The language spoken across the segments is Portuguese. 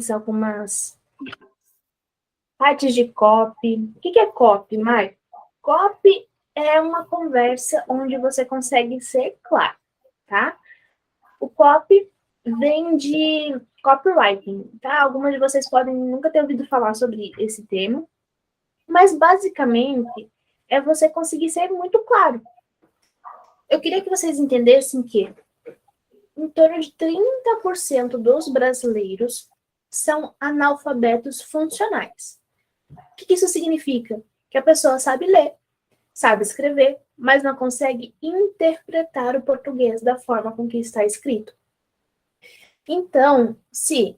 algumas partes de copy. O que é copy, Mai? Copy é uma conversa onde você consegue ser claro, tá? O copy vem de copywriting, tá? Algumas de vocês podem nunca ter ouvido falar sobre esse termo, mas basicamente é você conseguir ser muito claro. Eu queria que vocês entendessem que em torno de 30% dos brasileiros são analfabetos funcionais. O que isso significa? Que a pessoa sabe ler, sabe escrever, mas não consegue interpretar o português da forma com que está escrito. Então, se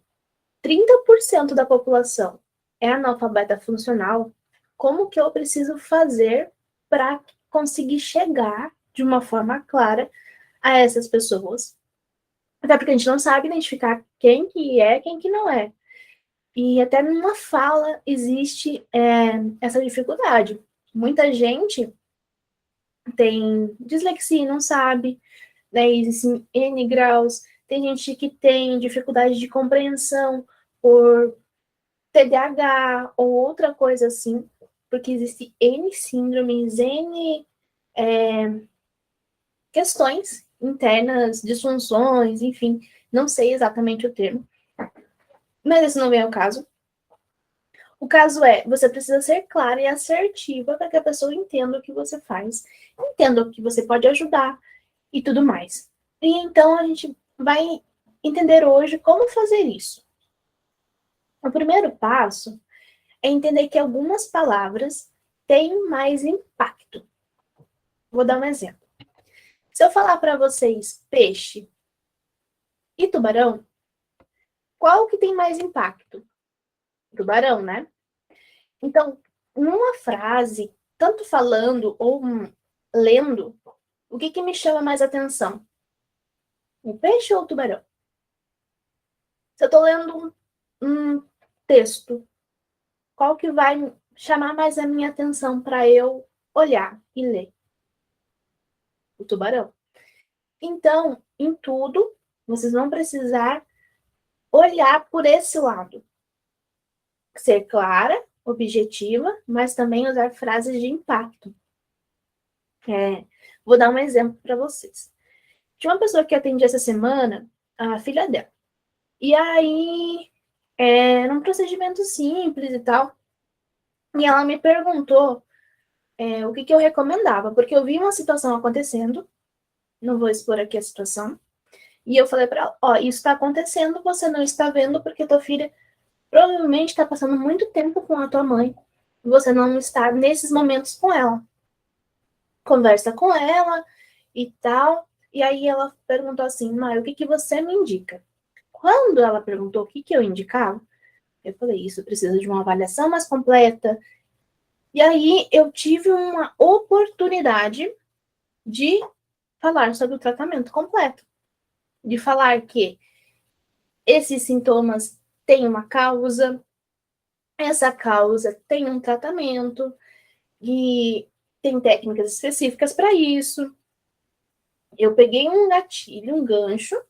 30% da população é analfabeta funcional, como que eu preciso fazer para conseguir chegar de uma forma clara a essas pessoas? Até porque a gente não sabe identificar quem que é, quem que não é. E até numa fala existe essa dificuldade. Muita gente tem dislexia e não sabe, né? Existem N graus. Tem gente que tem dificuldade de compreensão por TDAH ou outra coisa assim, porque existe N síndromes, N questões internas, disfunções, enfim, não sei exatamente o termo, mas esse não vem ao caso. O caso é, você precisa ser clara e assertiva para que a pessoa entenda o que você faz, entenda o que você pode ajudar e tudo mais. E então a gente vai entender hoje como fazer isso. O primeiro passo é entender que algumas palavras têm mais impacto. Vou dar um exemplo. Se eu falar para vocês peixe e tubarão, qual que tem mais impacto? Tubarão, né? Então, numa frase, tanto falando ou lendo, o que me chama mais atenção? O peixe ou o tubarão? Se eu estou lendo um texto, qual que vai chamar mais a minha atenção para eu olhar e ler? O tubarão. Então, em tudo, vocês vão precisar olhar por esse lado. Ser clara, objetiva, mas também usar frases de impacto. Vou dar um exemplo para vocês. Tinha uma pessoa que eu atendi essa semana, a filha dela. E aí, era um procedimento simples e tal. E ela me perguntou o que eu recomendava, porque eu vi uma situação acontecendo, não vou expor aqui a situação, e eu falei para ela, ó, isso está acontecendo, você não está vendo porque tua filha provavelmente está passando muito tempo com a tua mãe, e você não está nesses momentos com ela. Conversa com ela e tal, e aí ela perguntou assim, Maia, o que você me indica? Quando ela perguntou o que eu indicava, eu falei, isso precisa de uma avaliação mais completa. E aí eu tive uma oportunidade de falar sobre o tratamento completo. De falar que esses sintomas têm uma causa, essa causa tem um tratamento, e tem técnicas específicas para isso. Eu peguei um gatilho, um gancho,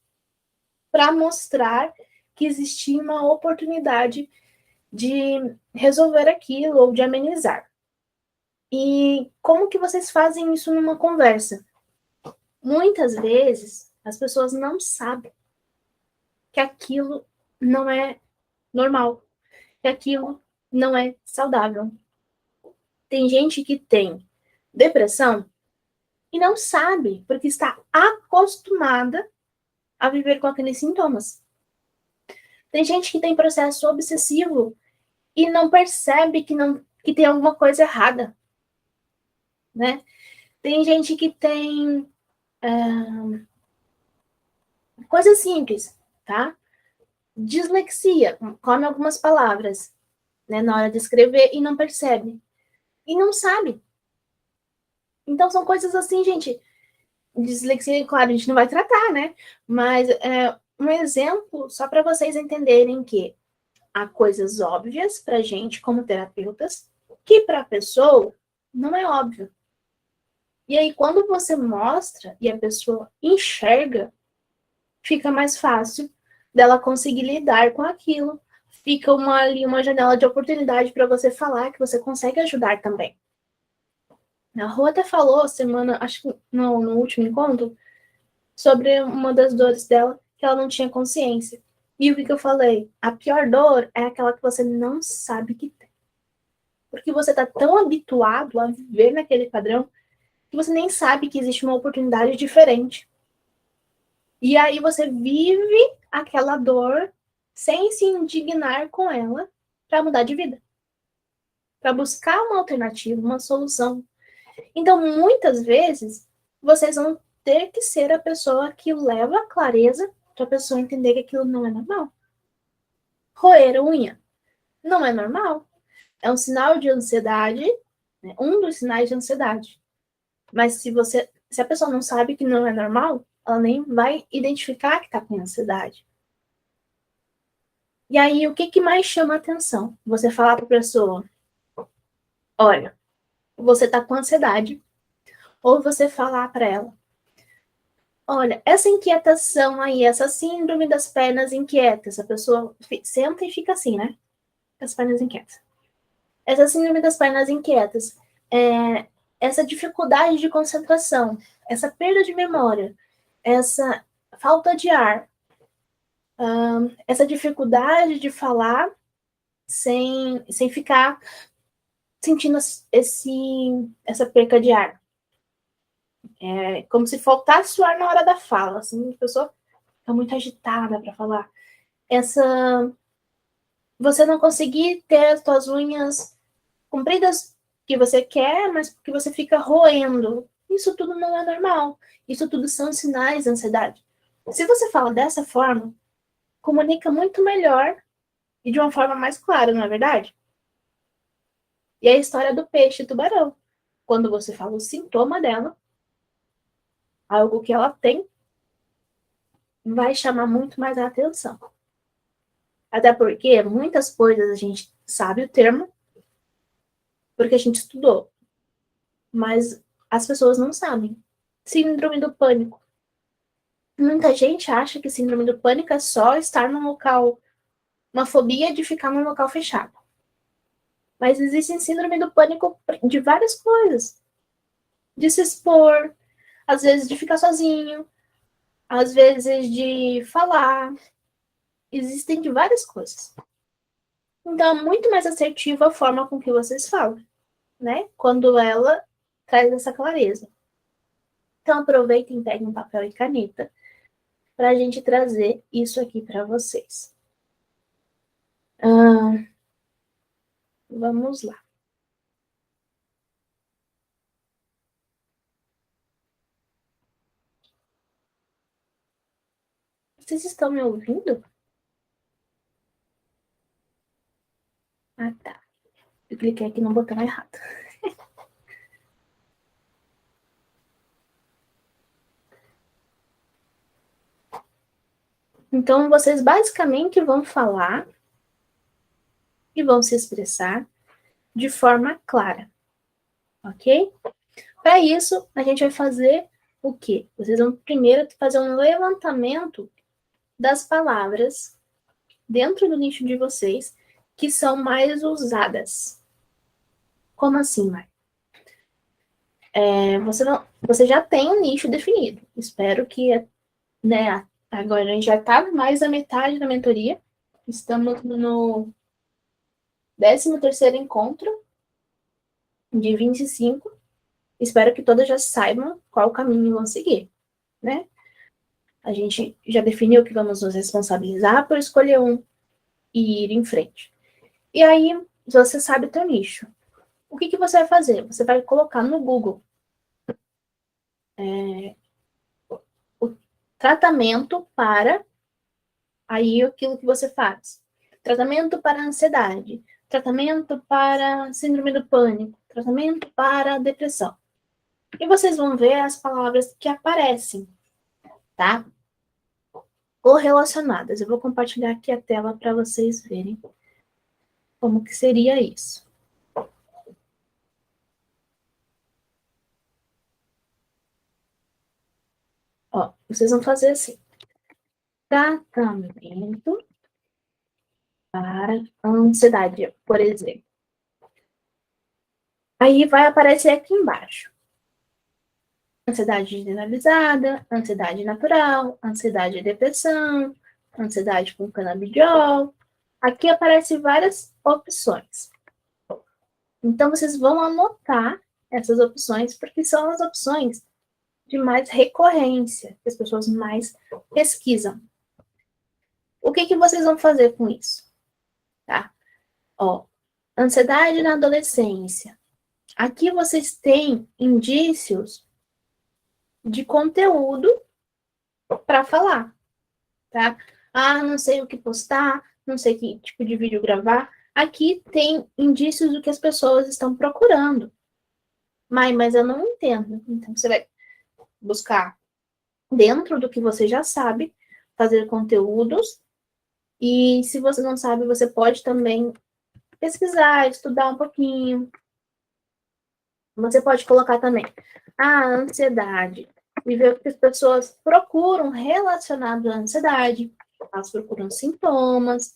para mostrar que existia uma oportunidade de resolver aquilo ou de amenizar. E como que vocês fazem isso numa conversa? Muitas vezes as pessoas não sabem que aquilo não é normal, que aquilo não é saudável. Tem gente que tem depressão e não sabe, porque está acostumada a viver com aqueles sintomas. Tem gente que tem processo obsessivo e não percebe que tem alguma coisa errada, né? Tem gente que tem coisas simples, tá? Dislexia, come algumas palavras, né, na hora de escrever e não percebe. E não sabe. Então são coisas assim, gente. Dislexia, claro, a gente não vai tratar, né? Mas um exemplo só para vocês entenderem que há coisas óbvias para gente como terapeutas que para a pessoa não é óbvio. E aí quando você mostra e a pessoa enxerga, fica mais fácil dela conseguir lidar com aquilo, fica uma janela de oportunidade para você falar que você consegue ajudar também. A Rô até falou semana, acho que no último encontro, sobre uma das dores dela, que ela não tinha consciência. E o que eu falei? A pior dor é aquela que você não sabe que tem. Porque você está tão habituado a viver naquele padrão que você nem sabe que existe uma oportunidade diferente. E aí você vive aquela dor sem se indignar com ela para mudar de vida, para buscar uma alternativa, uma solução. Então, muitas vezes, vocês vão ter que ser a pessoa que leva a clareza para a pessoa entender que aquilo não é normal. Roer a unha não é normal. É um sinal de ansiedade, né? Um dos sinais de ansiedade. Mas se a pessoa não sabe que não é normal, ela nem vai identificar que está com ansiedade. E aí, o que mais chama a atenção? Você falar para a pessoa, olha, você está com ansiedade. Ou você falar para ela, olha, essa inquietação aí, essa síndrome das pernas inquietas, a pessoa senta e fica assim, né? As pernas inquietas. Essa síndrome das pernas inquietas, essa dificuldade de concentração, essa perda de memória, essa falta de ar, essa dificuldade de falar sem ficar sentindo essa perca de ar. É como se faltasse o ar na hora da fala, assim, a pessoa fica muito agitada para falar. Você não conseguir ter as suas unhas compridas que você quer, mas que você fica roendo. Isso tudo não é normal. Isso tudo são sinais de ansiedade. Se você fala dessa forma, comunica muito melhor e de uma forma mais clara, não é verdade? E é a história do peixe e tubarão. Quando você fala o sintoma dela, algo que ela tem, vai chamar muito mais a atenção. Até porque muitas coisas a gente sabe o termo, porque a gente estudou, mas as pessoas não sabem. Síndrome do pânico. Muita gente acha que síndrome do pânico é só estar num local, uma fobia de ficar num local fechado. Mas existe síndrome do pânico de várias coisas. De se expor, às vezes de ficar sozinho, às vezes de falar. Existem de várias coisas. Então, é muito mais assertiva a forma com que vocês falam, né? Quando ela traz essa clareza. Então, aproveitem, peguem um papel e caneta para a gente trazer isso aqui para vocês. Vamos lá. Vocês estão me ouvindo? Ah, tá. Eu cliquei aqui no botão errado. Então, vocês basicamente vão falar e vão se expressar de forma clara, ok? Para isso, a gente vai fazer o quê? Vocês vão primeiro fazer um levantamento das palavras dentro do nicho de vocês que são mais usadas. Como assim, Mai? Você já tem um nicho definido. Espero que, né, agora a gente já está mais da metade da mentoria. Estamos no 13º encontro de 25. Espero que todas já saibam qual caminho vão seguir, né? A gente já definiu que vamos nos responsabilizar por escolher um e ir em frente. E aí, você sabe o teu nicho. O que você vai fazer? Você vai colocar no Google o tratamento para aí aquilo que você faz. Tratamento para ansiedade, tratamento para síndrome do pânico, tratamento para depressão. E vocês vão ver as palavras que aparecem, tá? Correlacionadas. Eu vou compartilhar aqui a tela para vocês verem como que seria isso. Ó, vocês vão fazer assim. Tratamento para ansiedade, por exemplo. Aí vai aparecer aqui embaixo. Ansiedade generalizada, ansiedade natural, ansiedade e depressão, ansiedade com canabidiol. Aqui aparecem várias opções. Então, vocês vão anotar essas opções, porque são as opções de mais recorrência, que as pessoas mais pesquisam. O que vocês vão fazer com isso? Tá? Ó, ansiedade na adolescência. Aqui vocês têm indícios de conteúdo para falar, tá? Ah, não sei o que postar, não sei que tipo de vídeo gravar. Aqui tem indícios do que as pessoas estão procurando. Mas eu não entendo. Então você vai buscar dentro do que você já sabe, fazer conteúdos. E se você não sabe, você pode também pesquisar, estudar um pouquinho. Você pode colocar também a ansiedade e ver o que as pessoas procuram relacionado à ansiedade. Elas procuram sintomas,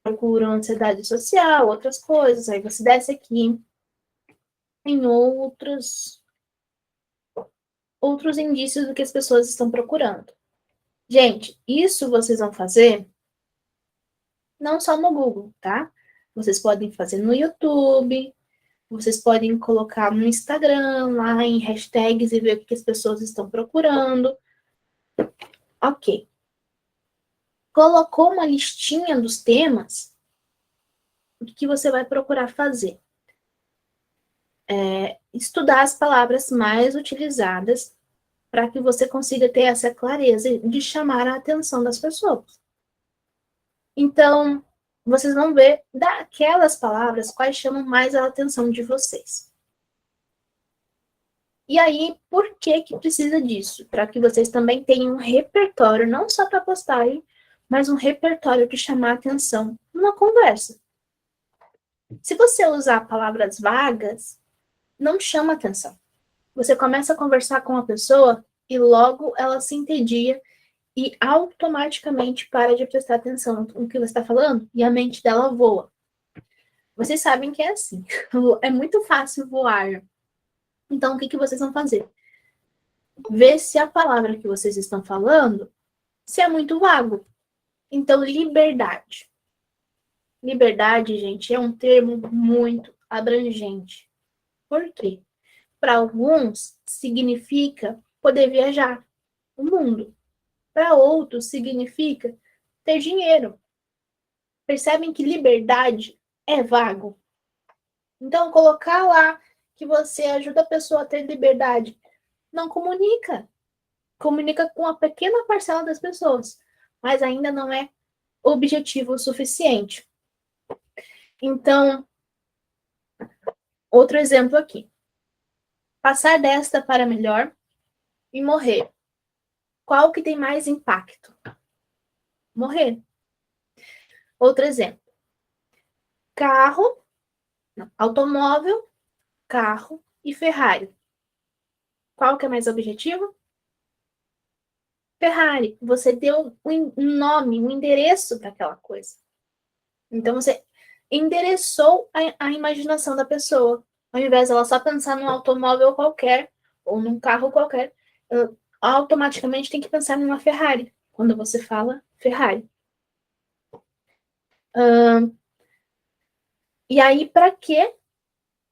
procuram ansiedade social, outras coisas. Aí você desce aqui em outros indícios do que as pessoas estão procurando. Gente, isso vocês vão fazer não só no Google, tá? Vocês podem fazer no YouTube, vocês podem colocar no Instagram, lá em hashtags e ver o que as pessoas estão procurando. Ok. Colocou uma listinha dos temas, o que você vai procurar fazer? Estudar as palavras mais utilizadas para que você consiga ter essa clareza de chamar a atenção das pessoas. Então, vocês vão ver daquelas palavras quais chamam mais a atenção de vocês. E aí, por que precisa disso? Para que vocês também tenham um repertório, não só para postagem, mas um repertório de chamar a atenção numa conversa. Se você usar palavras vagas, não chama atenção. Você começa a conversar com a pessoa e logo ela se entedia e automaticamente para de prestar atenção no que você está falando e a mente dela voa. Vocês sabem que é assim. É muito fácil voar. Então, o que vocês vão fazer? Ver se a palavra que vocês estão falando se é muito vago. Então, liberdade. Liberdade, gente, é um termo muito abrangente. Por quê? Para alguns, significa poder viajar o mundo. Para outros, significa ter dinheiro. Percebem que liberdade é vago? Então, colocar lá que você ajuda a pessoa a ter liberdade não comunica. Comunica com uma pequena parcela das pessoas, mas ainda não é objetivo o suficiente. Então, outro exemplo aqui. Passar desta para melhor e morrer. Qual que tem mais impacto? Morrer. Outro exemplo. Carro, não, automóvel, carro e Ferrari. Qual que é mais objetivo? Ferrari. Você deu um nome, um endereço para aquela coisa. Então, você endereçou a imaginação da pessoa. Ao invés dela só pensar num automóvel qualquer ou num carro qualquer, ela automaticamente tem que pensar numa Ferrari, quando você fala Ferrari. E aí, para que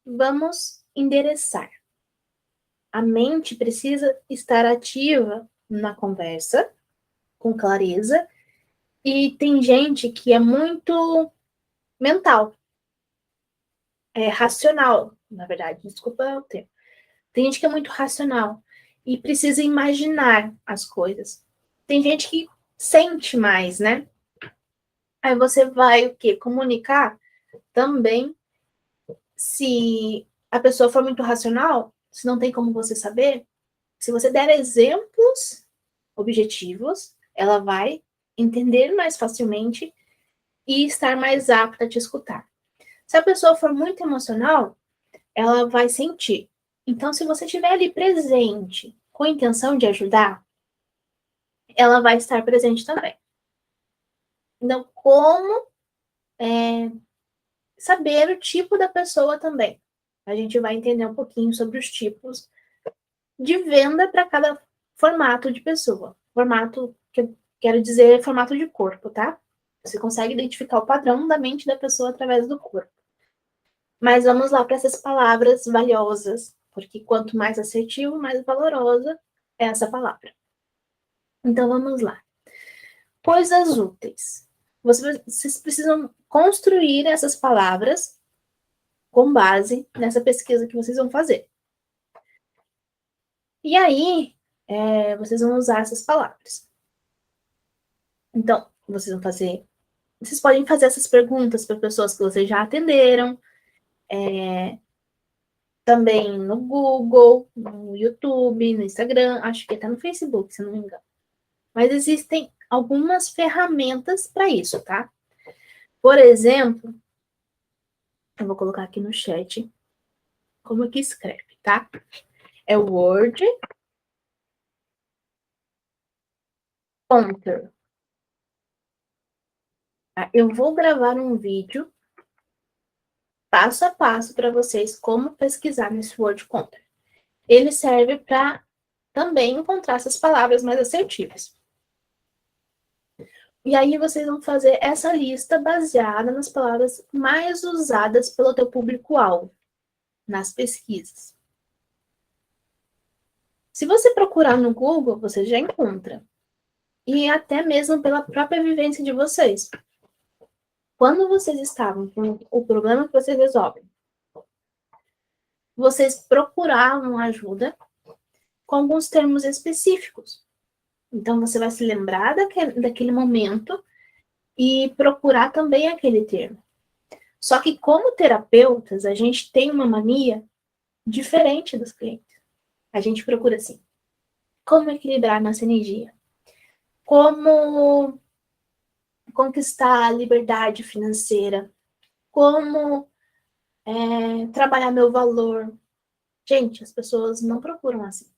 vamos endereçar? A mente precisa estar ativa na conversa, com clareza, e tem gente que é muito mental, é racional, na verdade, desculpa o termo. Tem gente que é muito racional e precisa imaginar as coisas. Tem gente que sente mais, né? Aí você vai o quê? Comunicar também. Se a pessoa for muito racional, se não tem como você saber, se você der exemplos objetivos, ela vai entender mais facilmente e estar mais apta a te escutar. Se a pessoa for muito emocional, ela vai sentir. Então, se você estiver ali presente, com a intenção de ajudar, ela vai estar presente também. Então, como saber o tipo da pessoa também. A gente vai entender um pouquinho sobre os tipos de venda para cada formato de pessoa. Formato, que eu quero dizer, formato de corpo, tá? Você consegue identificar o padrão da mente da pessoa através do corpo. Mas vamos lá para essas palavras valiosas, porque quanto mais assertivo, mais valorosa é essa palavra. Então vamos lá. Coisas úteis. Vocês precisam construir essas palavras com base nessa pesquisa que vocês vão fazer. E aí, vocês vão usar essas palavras. Então, vocês vão fazer. Vocês podem fazer essas perguntas para pessoas que vocês já atenderam, também no Google, no YouTube, no Instagram, acho que até no Facebook, se não me engano. Mas existem algumas ferramentas para isso, tá? Por exemplo, eu vou colocar aqui no chat como é que escreve, tá? É o Word Counter. Eu vou gravar um vídeo passo a passo para vocês como pesquisar nesse Word Counter. Ele serve para também encontrar essas palavras mais assertivas. E aí vocês vão fazer essa lista baseada nas palavras mais usadas pelo teu público-alvo nas pesquisas. Se você procurar no Google, você já encontra. E até mesmo pela própria vivência de vocês. Quando vocês estavam com o problema que vocês resolvem, vocês procuravam ajuda com alguns termos específicos. Então, você vai se lembrar daquele momento e procurar também aquele termo. Só que, como terapeutas, a gente tem uma mania diferente dos clientes. A gente procura assim: como equilibrar nossa energia? Como conquistar a liberdade financeira? Como trabalhar meu valor? Gente, as pessoas não procuram assim.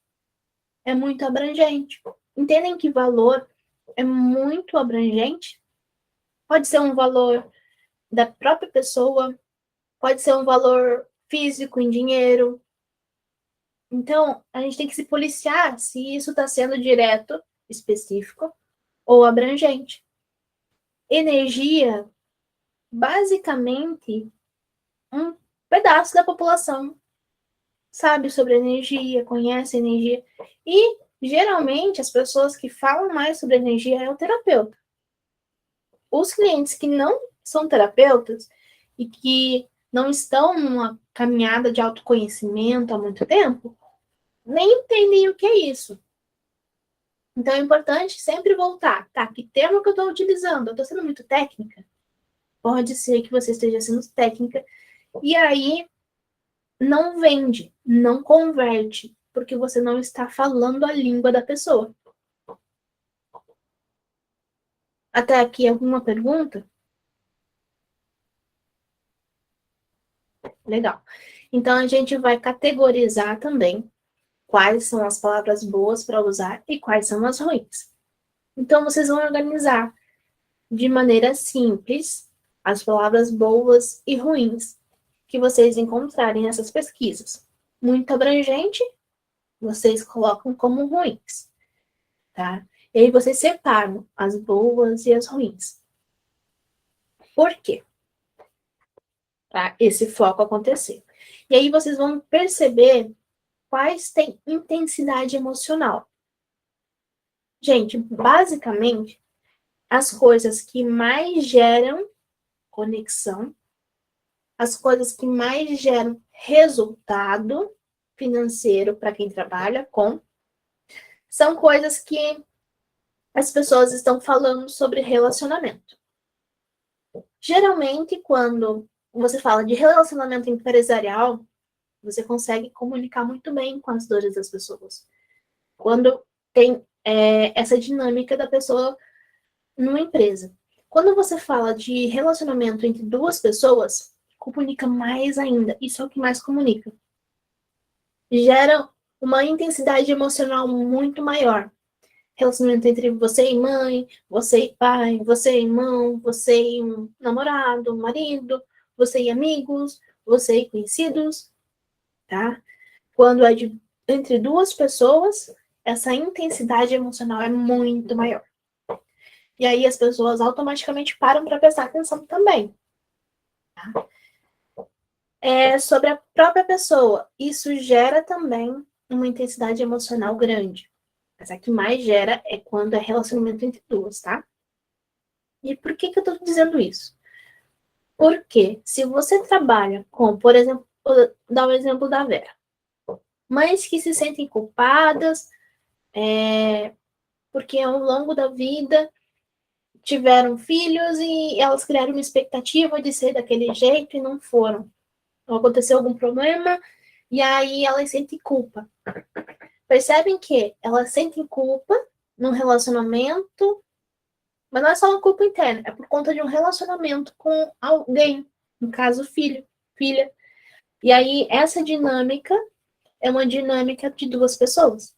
É muito abrangente. Entendem que valor é muito abrangente? Pode ser um valor da própria pessoa, pode ser um valor físico em dinheiro. Então, a gente tem que se policiar se isso está sendo direto, específico ou abrangente. Energia, basicamente, um pedaço da população sabe sobre energia, conhece energia. E, geralmente, as pessoas que falam mais sobre energia é o terapeuta. Os clientes que não são terapeutas e que não estão numa caminhada de autoconhecimento há muito tempo, nem entendem o que é isso. Então é importante sempre voltar, tá? Que termo que eu estou utilizando? Eu estou sendo muito técnica? Pode ser que você esteja sendo técnica e aí não vende, não converte, porque você não está falando a língua da pessoa. Até aqui alguma pergunta? Legal. Então a gente vai categorizar também quais são as palavras boas para usar e quais são as ruins. Então vocês vão organizar de maneira simples as palavras boas e ruins que vocês encontrarem nessas pesquisas. Muito abrangente, vocês colocam como ruins, tá? E aí vocês separam as boas e as ruins. Por quê? Para esse foco acontecer. E aí vocês vão perceber quais têm intensidade emocional. Gente, basicamente, as coisas que mais geram conexão, as coisas que mais geram resultado financeiro para quem trabalha com, são coisas que as pessoas estão falando sobre relacionamento. Geralmente, quando você fala de relacionamento empresarial, você consegue comunicar muito bem com as dores das pessoas. Quando tem essa dinâmica da pessoa numa empresa. Quando você fala de relacionamento entre duas pessoas, comunica mais ainda. Isso é o que mais comunica. Gera uma intensidade emocional muito maior. Relacionamento entre você e mãe, você e pai, você e irmão, você e um namorado, um marido, você e amigos, você e conhecidos, tá? Quando é entre duas pessoas, essa intensidade emocional é muito maior. E aí as pessoas automaticamente param para prestar atenção também. Tá? Sobre a própria pessoa, isso gera também uma intensidade emocional grande. Mas a que mais gera é quando é relacionamento entre duas, tá? E por que eu tô dizendo isso? Porque se você trabalha com, por exemplo, vou dar o exemplo da Vera. Mães que se sentem culpadas, porque ao longo da vida tiveram filhos e elas criaram uma expectativa de ser daquele jeito e não foram. Ou aconteceu algum problema e aí elas sentem culpa. Percebem que elas sentem culpa num relacionamento, mas não é só uma culpa interna, é por conta de um relacionamento com alguém, no caso, filho, filha. E aí essa dinâmica é uma dinâmica de duas pessoas.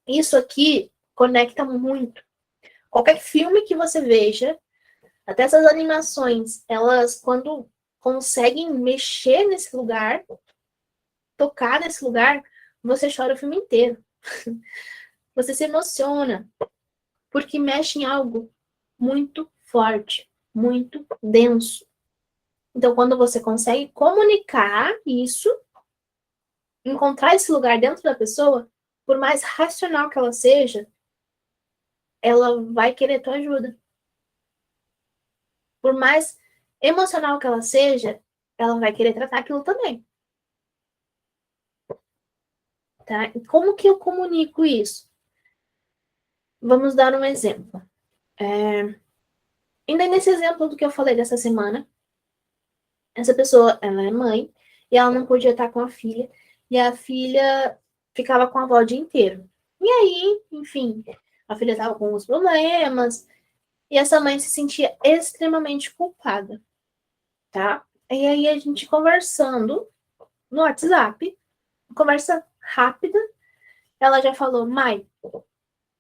Isso aqui conecta muito. Qualquer filme que você veja, até essas animações, elas, quando conseguem mexer nesse lugar, tocar nesse lugar, você chora o filme inteiro. Você se emociona, porque mexe em algo muito forte, muito denso. Então, quando você consegue comunicar isso, encontrar esse lugar dentro da pessoa, por mais racional que ela seja, ela vai querer tua ajuda. Por mais emocional que ela seja, ela vai querer tratar aquilo também. Tá? E como que eu comunico isso? Vamos dar um exemplo. Ainda nesse exemplo do que eu falei dessa semana, essa pessoa, ela é mãe, e ela não podia estar com a filha, e a filha ficava com a avó o dia inteiro. E aí, enfim, a filha estava com alguns problemas, e essa mãe se sentia extremamente culpada, tá? E aí a gente conversando no WhatsApp, conversa rápida, ela já falou, Mai,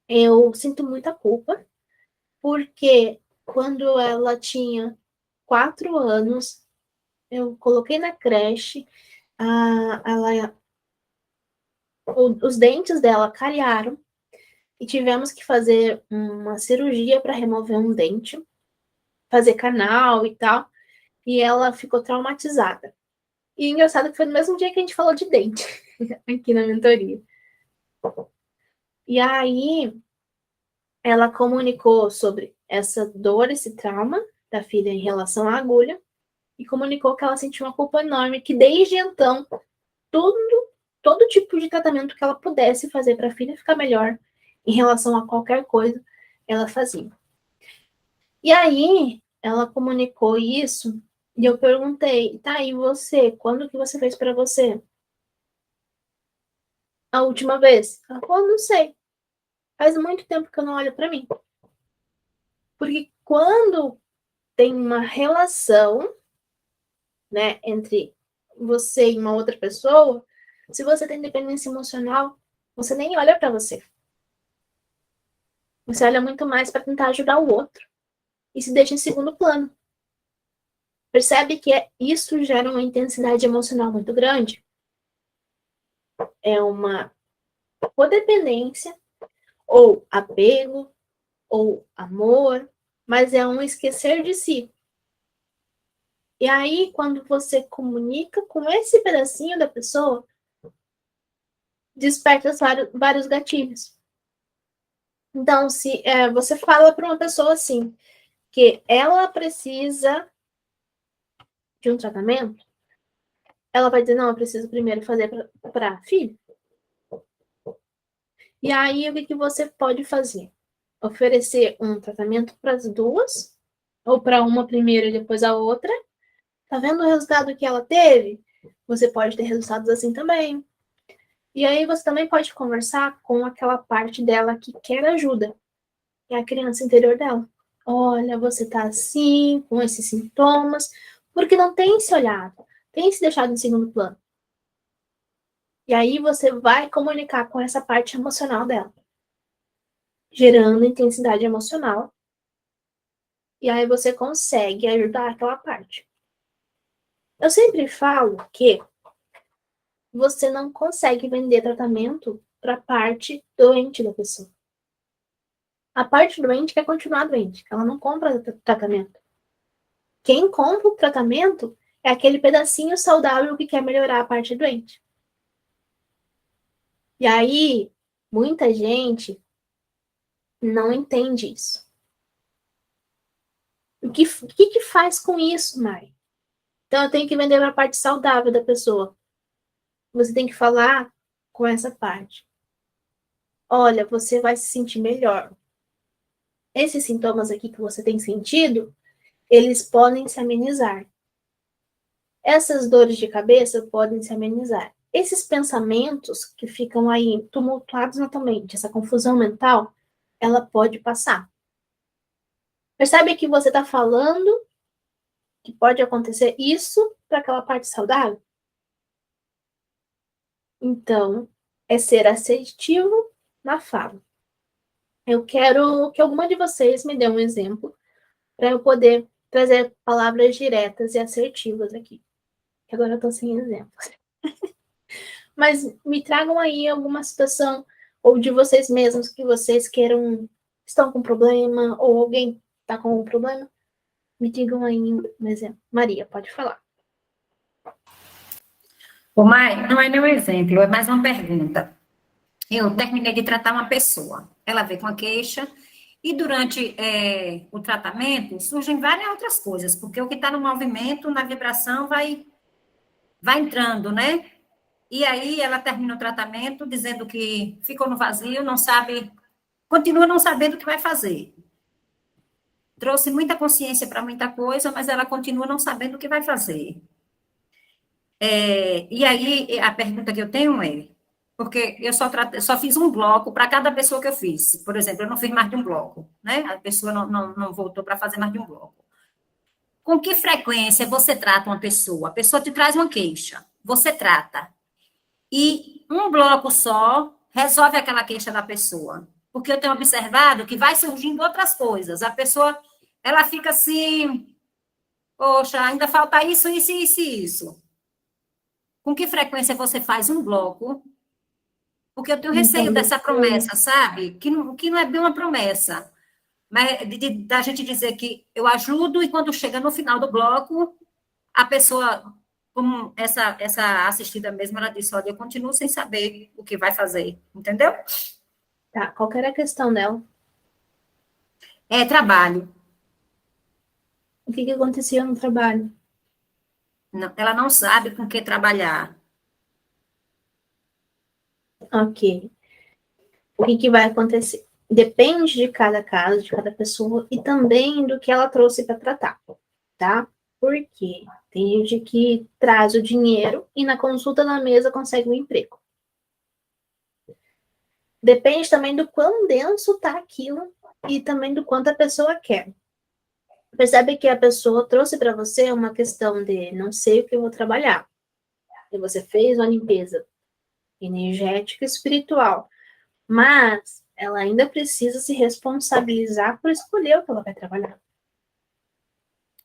eu sinto muita culpa, porque quando ela tinha 4 anos, eu coloquei na creche, os dentes dela cariaram e tivemos que fazer uma cirurgia para remover um dente, fazer canal e tal, e ela ficou traumatizada. E engraçado que foi no mesmo dia que a gente falou de dente, aqui na mentoria. E aí, ela comunicou sobre essa dor, esse trauma da filha em relação à agulha, e comunicou que ela sentiu uma culpa enorme, que desde então, tudo, todo tipo de tratamento que ela pudesse fazer para a filha ficar melhor em relação a qualquer coisa, ela fazia. E aí, ela comunicou isso, e eu perguntei, tá, e você, quando que você fez para você? A última vez? Ela falou, não sei, faz muito tempo que eu não olho para mim. Porque quando tem uma relação, né, entre você e uma outra pessoa, se você tem dependência emocional, você nem olha para você. Você olha muito mais para tentar ajudar o outro e se deixa em segundo plano. Percebe que isso gera uma intensidade emocional muito grande? É uma codependência, ou apego, ou amor, mas é um esquecer de si. E aí, quando você comunica com esse pedacinho da pessoa, desperta vários gatilhos. Então, se você fala para uma pessoa assim, que ela precisa de um tratamento, ela vai dizer, não, eu preciso primeiro fazer para filho. E aí, o que você pode fazer? Oferecer um tratamento para as duas, ou para uma primeiro e depois a outra. Tá vendo o resultado que ela teve? Você pode ter resultados assim também. E aí você também pode conversar com aquela parte dela que quer ajuda. É a criança interior dela. Olha, você tá assim, com esses sintomas, porque não tem se olhado, tem se deixado em segundo plano. E aí você vai comunicar com essa parte emocional dela, gerando intensidade emocional. E aí você consegue ajudar aquela parte. Eu sempre falo que você não consegue vender tratamento para a parte doente da pessoa. A parte doente quer continuar doente, ela não compra tratamento. Quem compra o tratamento é aquele pedacinho saudável que quer melhorar a parte doente. E aí, muita gente não entende isso. O que faz com isso, Mai? Então, eu tenho que vender a parte saudável da pessoa. Você tem que falar com essa parte. Olha, você vai se sentir melhor. Esses sintomas aqui que você tem sentido, eles podem se amenizar. Essas dores de cabeça podem se amenizar. Esses pensamentos que ficam aí tumultuados na tua mente, essa confusão mental, ela pode passar. Percebe que você está falando que pode acontecer isso para aquela parte saudável? Então, é ser assertivo na fala. Eu quero que alguma de vocês me dê um exemplo para eu poder trazer palavras diretas e assertivas aqui. Agora eu estou sem exemplos. Mas me tragam aí alguma situação, ou de vocês mesmos, que vocês queiram, estão com problema, ou alguém está com um problema. Me digam aí um exemplo. Maria, pode falar. Ô, Mai, não é nenhum exemplo, é mais uma pergunta. Eu terminei de tratar uma pessoa, ela veio com a queixa, e durante o tratamento surgem várias outras coisas, porque o que está no movimento, na vibração, vai entrando, né? E aí ela termina o tratamento dizendo que ficou no vazio, não sabe, continua não sabendo o que vai fazer. Trouxe muita consciência para muita coisa, mas ela continua não sabendo o que vai fazer. E aí a pergunta que eu tenho é, porque eu só fiz um bloco para cada pessoa que eu fiz. Por exemplo, eu não fiz mais de um bloco, né? A pessoa não voltou para fazer mais de um bloco. Com que frequência você trata uma pessoa? A pessoa te traz uma queixa, você trata. E um bloco só resolve aquela queixa da pessoa. Porque eu tenho observado que vai surgindo outras coisas. A pessoa, ela fica assim, poxa, ainda falta isso, isso, isso e isso. Com que frequência você faz um bloco? Porque eu tenho receio Entendo. dessa promessa, sabe? Que não é bem uma promessa. Mas da gente dizer que eu ajudo e quando chega no final do bloco, a pessoa, como essa assistida mesmo, ela disse, olha, eu continuo sem saber o que vai fazer, entendeu? Tá, qual que era a questão dela? É trabalho. O que acontecia no trabalho? Ela não sabe com que trabalhar. Ok. O que vai acontecer? Depende de cada caso, de cada pessoa e também do que ela trouxe para tratar, tá? Porque tem gente que traz o dinheiro e na consulta na mesa consegue um emprego. Depende também do quão denso tá aquilo e também do quanto a pessoa quer. Percebe que a pessoa trouxe para você uma questão de não sei o que eu vou trabalhar. E você fez uma limpeza energética e espiritual. Mas ela ainda precisa se responsabilizar por escolher o que ela vai trabalhar.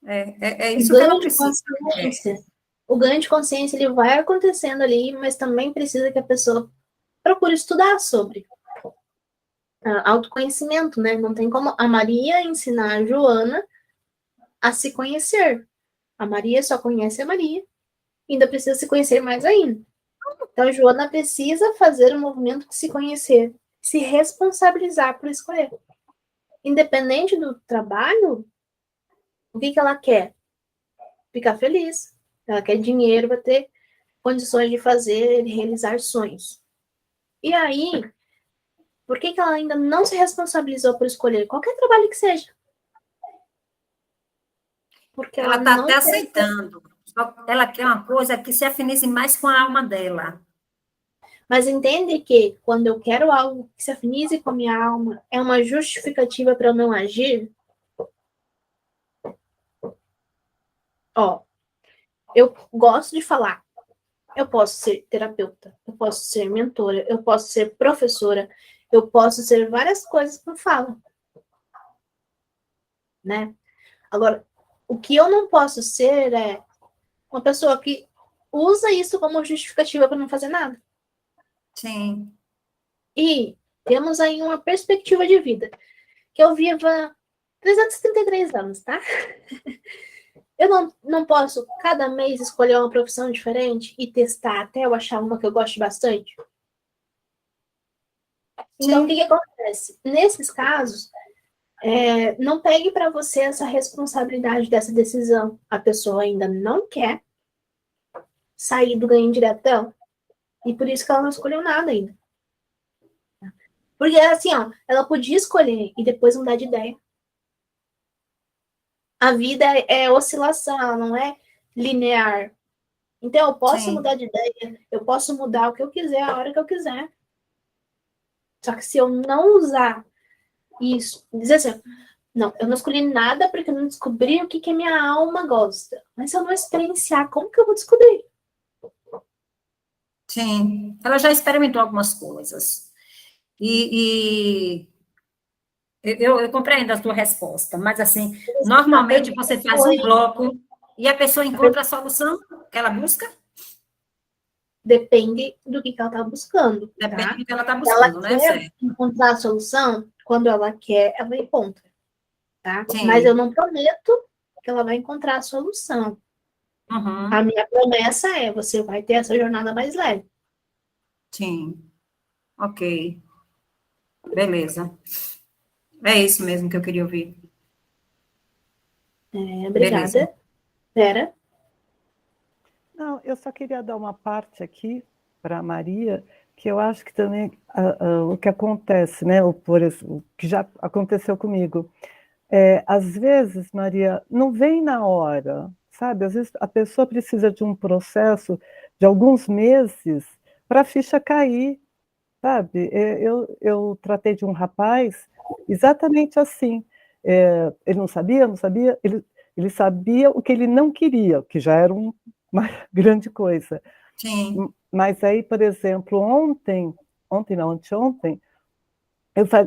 É O isso que ela ganho de precisa. consciência, o ganho de consciência ele vai acontecendo ali, mas também precisa que a pessoa procure estudar sobre autoconhecimento, né? Não tem como a Maria ensinar a Joana a se conhecer. A Maria só conhece a Maria, ainda precisa se conhecer mais ainda. Então, a Joana precisa fazer um movimento de se conhecer, se responsabilizar por escolher. Independente do trabalho, o que ela quer? Ficar feliz. Ela quer dinheiro para ter condições de fazer, de realizar sonhos. E aí, por que ela ainda não se responsabilizou por escolher qualquer trabalho que seja? Porque Ela ela está não até quer. aceitando. Ela quer uma coisa que se afinize mais com a alma dela. Mas entende que quando eu quero algo que se afinize com a minha alma, é uma justificativa para eu não agir? Ó, eu gosto de falar. Eu posso ser terapeuta, eu posso ser mentora, eu posso ser professora, eu posso ser várias coisas que eu falo, né? Agora, o que eu não posso ser é Uma pessoa que usa isso como justificativa para não fazer nada. Sim. E temos aí uma perspectiva de vida. Que eu viva 333 anos, tá? Eu não posso, cada mês, escolher uma profissão diferente e testar até eu achar uma que eu goste bastante. Então, o que Sim. acontece? Nesses casos, não pegue para você essa responsabilidade dessa decisão. A pessoa ainda não quer sair do ganho direto dela. E por isso que ela não escolheu nada ainda. Porque, assim, ó, ela podia escolher e depois mudar de ideia. A vida é oscilação, ela não é linear. Então, eu posso Sim. mudar de ideia, eu posso mudar o que eu quiser, a hora que eu quiser. Só que se eu não usar isso, dizer assim, não, eu não escolhi nada porque eu não descobri o que a minha alma gosta. Mas se eu não experienciar, como que eu vou descobrir? Sim. Ela já experimentou algumas coisas. E eu compreendo a tua resposta, mas assim, A normalmente pergunta você faz foi, um bloco e a pessoa a per- encontra a solução que ela busca, depende do que ela está buscando, depende tá? do que ela está Se ela buscando, né? quer Certo. encontrar a solução, quando ela quer, ela encontra, tá? Mas eu Sim. não prometo que ela vai encontrar a solução. A Uhum. minha promessa é, você vai ter essa jornada mais leve. Sim. Ok. Beleza. É isso mesmo que eu queria ouvir. Beleza. Obrigada. Vera? Não, eu só queria dar uma parte aqui para a Maria, que eu acho que também o que acontece, né, o que já aconteceu comigo, às vezes, Maria, não vem na hora, sabe? Às vezes a pessoa precisa de um processo de alguns meses para a ficha cair, sabe? Eu tratei de um rapaz exatamente assim. Ele não sabia, ele sabia o que ele não queria, que já era uma grande coisa. Sim. Mas aí, por exemplo, ontem não, anteontem,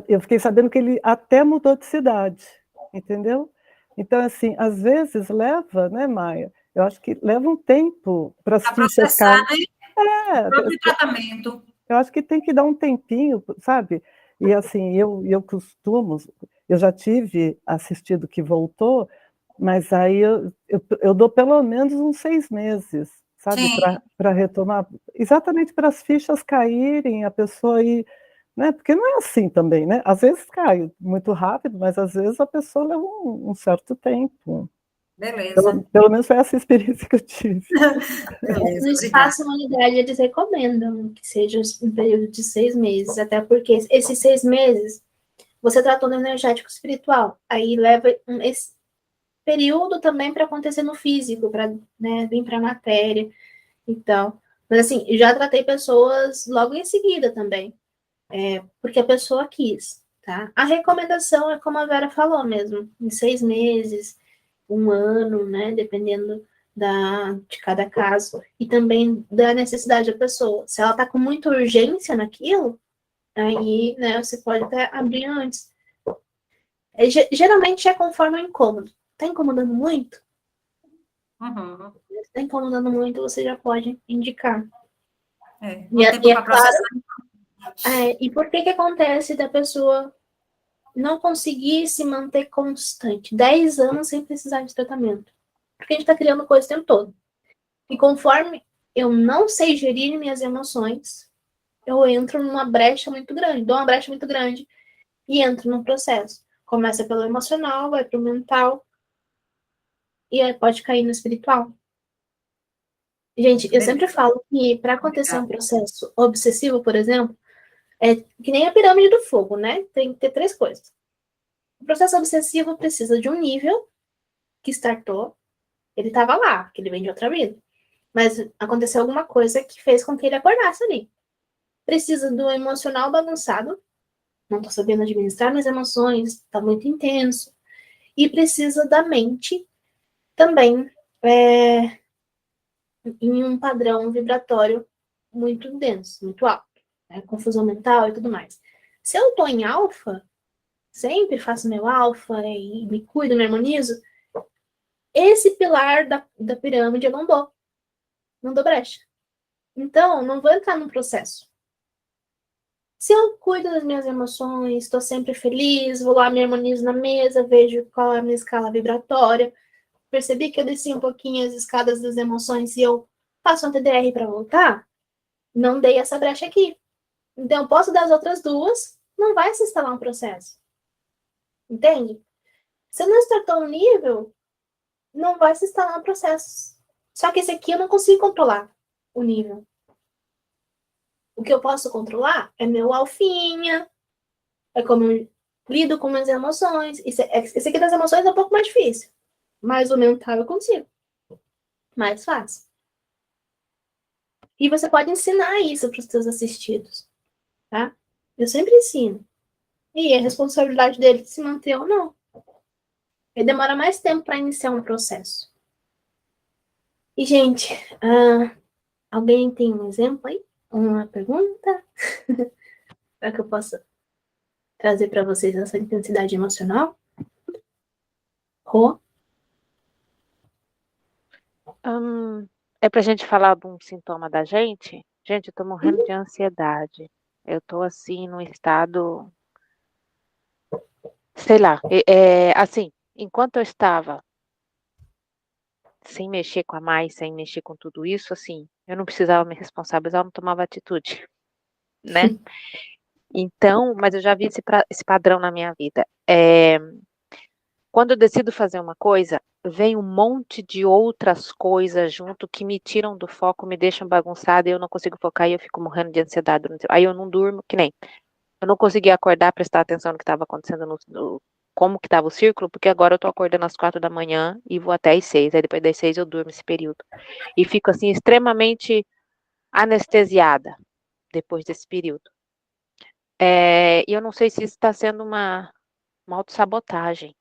eu fiquei sabendo que ele até mudou de cidade, entendeu? Então, assim, às vezes leva, né, Maia? Eu acho que leva um tempo para as Para fichas processar, caírem. né? O É, próprio tratamento. eu acho que tem que dar um tempinho, sabe? E assim, eu costumo, eu já tive assistido que voltou, mas aí eu dou pelo menos uns 6 meses, sabe, Sim, para retomar, exatamente para as fichas caírem, a pessoa ir, né? Porque não é assim também, né? Às vezes cai muito rápido, mas às vezes a pessoa leva um certo tempo. beleza. Pelo menos foi essa experiência que eu tive. No Beleza, obrigada. Espaço Humanidade, eles recomendam que seja um período de 6 meses, até porque esses 6 meses você tratou no energético espiritual, aí leva esse período também para acontecer no físico, para, né, vir para a matéria. Então, mas assim, já tratei pessoas logo em seguida também, porque a pessoa quis, tá? A recomendação é como a Vera falou mesmo, em 6 meses, um ano, né? Dependendo de cada caso. E também da necessidade da pessoa. Se ela tá com muita urgência naquilo, aí, né, você pode até abrir antes. Geralmente é conforme o incômodo. Tá incomodando muito? Uhum. Se tá incomodando muito, você já pode indicar. É, E um é, tempo e é para claro, processar. e por que acontece da pessoa não conseguir se manter constante? 10 anos sem precisar de tratamento. Porque a gente está criando coisa o tempo todo. E conforme eu não sei gerir minhas emoções, eu entro numa brecha muito grande, dou uma brecha muito grande e entro num processo. Começa pelo emocional, vai pro mental e aí pode cair no espiritual. Gente, eu sempre Beleza, falo que para acontecer um obrigada. processo obsessivo, por exemplo, é que nem a pirâmide do fogo, né? Tem que ter 3 coisas. O processo obsessivo precisa de um nível que startou, ele estava lá, que ele vem de outra vida. Mas aconteceu alguma coisa que fez com que ele acordasse ali. Precisa do emocional bagunçado, não estou sabendo administrar minhas emoções, está muito intenso. E precisa da mente também em um padrão vibratório muito denso, muito alto. Né? Confusão mental e tudo mais. Se eu estou em alfa, sempre faço meu alfa e me cuido, me harmonizo, esse pilar da pirâmide eu não dou. não dou brecha. Então, não vou entrar no processo. Se eu cuido das minhas emoções, estou sempre feliz, vou lá, me harmonizo na mesa, vejo qual é a minha escala vibratória, percebi que eu desci um pouquinho as escadas das emoções e eu faço um TDR para voltar, não dei essa brecha aqui. Então, eu posso dar as outras duas, não vai se instalar um processo. Entende? Se eu não startou um nível, não vai se instalar um processo. Só que esse aqui eu não consigo controlar o nível. O que eu posso controlar é meu alfinha, é como eu lido com minhas emoções. Esse aqui das emoções é um pouco mais difícil. Mas o mental eu consigo. Mais fácil. E você pode ensinar isso para os seus assistidos. Tá? Eu sempre ensino. E é responsabilidade dele se manter ou não. Ele demora mais tempo para iniciar um processo. E, gente, alguém tem um exemplo aí? Uma pergunta? Para que eu possa trazer para vocês essa intensidade emocional? Rô? É pra gente falar de um sintoma da gente? Gente, eu tô morrendo de ansiedade. Eu tô assim, num estado, sei lá, assim, enquanto eu estava sem mexer com a mais, sem mexer com tudo isso, assim, eu não precisava me responsabilizar, eu não tomava atitude, né? Então, mas eu já vi esse padrão na minha vida. Quando eu decido fazer uma coisa, vem um monte de outras coisas junto que me tiram do foco, me deixam bagunçada e eu não consigo focar e eu fico morrendo de ansiedade. Aí eu não durmo, que nem. Eu não conseguia acordar, prestar atenção no que estava acontecendo, como que estava o círculo, porque agora eu tô acordando às 4 da manhã e vou até às 6. Aí depois das 6 eu durmo esse período. E fico assim, extremamente anestesiada depois desse período. E eu não sei se isso está sendo uma autossabotagem.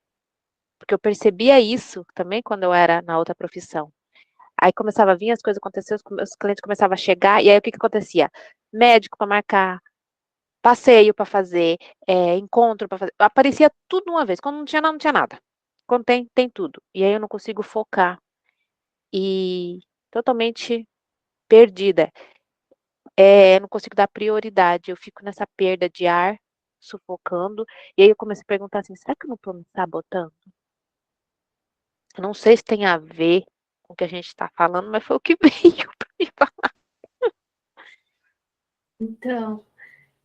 Porque eu percebia isso também quando eu era na outra profissão. Aí começava a vir as coisas acontecer, os clientes começavam a chegar, e aí o que acontecia? Médico para marcar, passeio para fazer, encontro para fazer. Aparecia tudo uma vez. Quando não tinha nada, não tinha nada. Quando tem tudo. E aí eu não consigo focar. E totalmente perdida. Eu não consigo dar prioridade. Eu fico nessa perda de ar, sufocando. E aí eu comecei a perguntar assim, será que eu não estou me sabotando? Eu não sei se tem a ver com o que a gente está falando, mas foi o que veio para me falar. Então,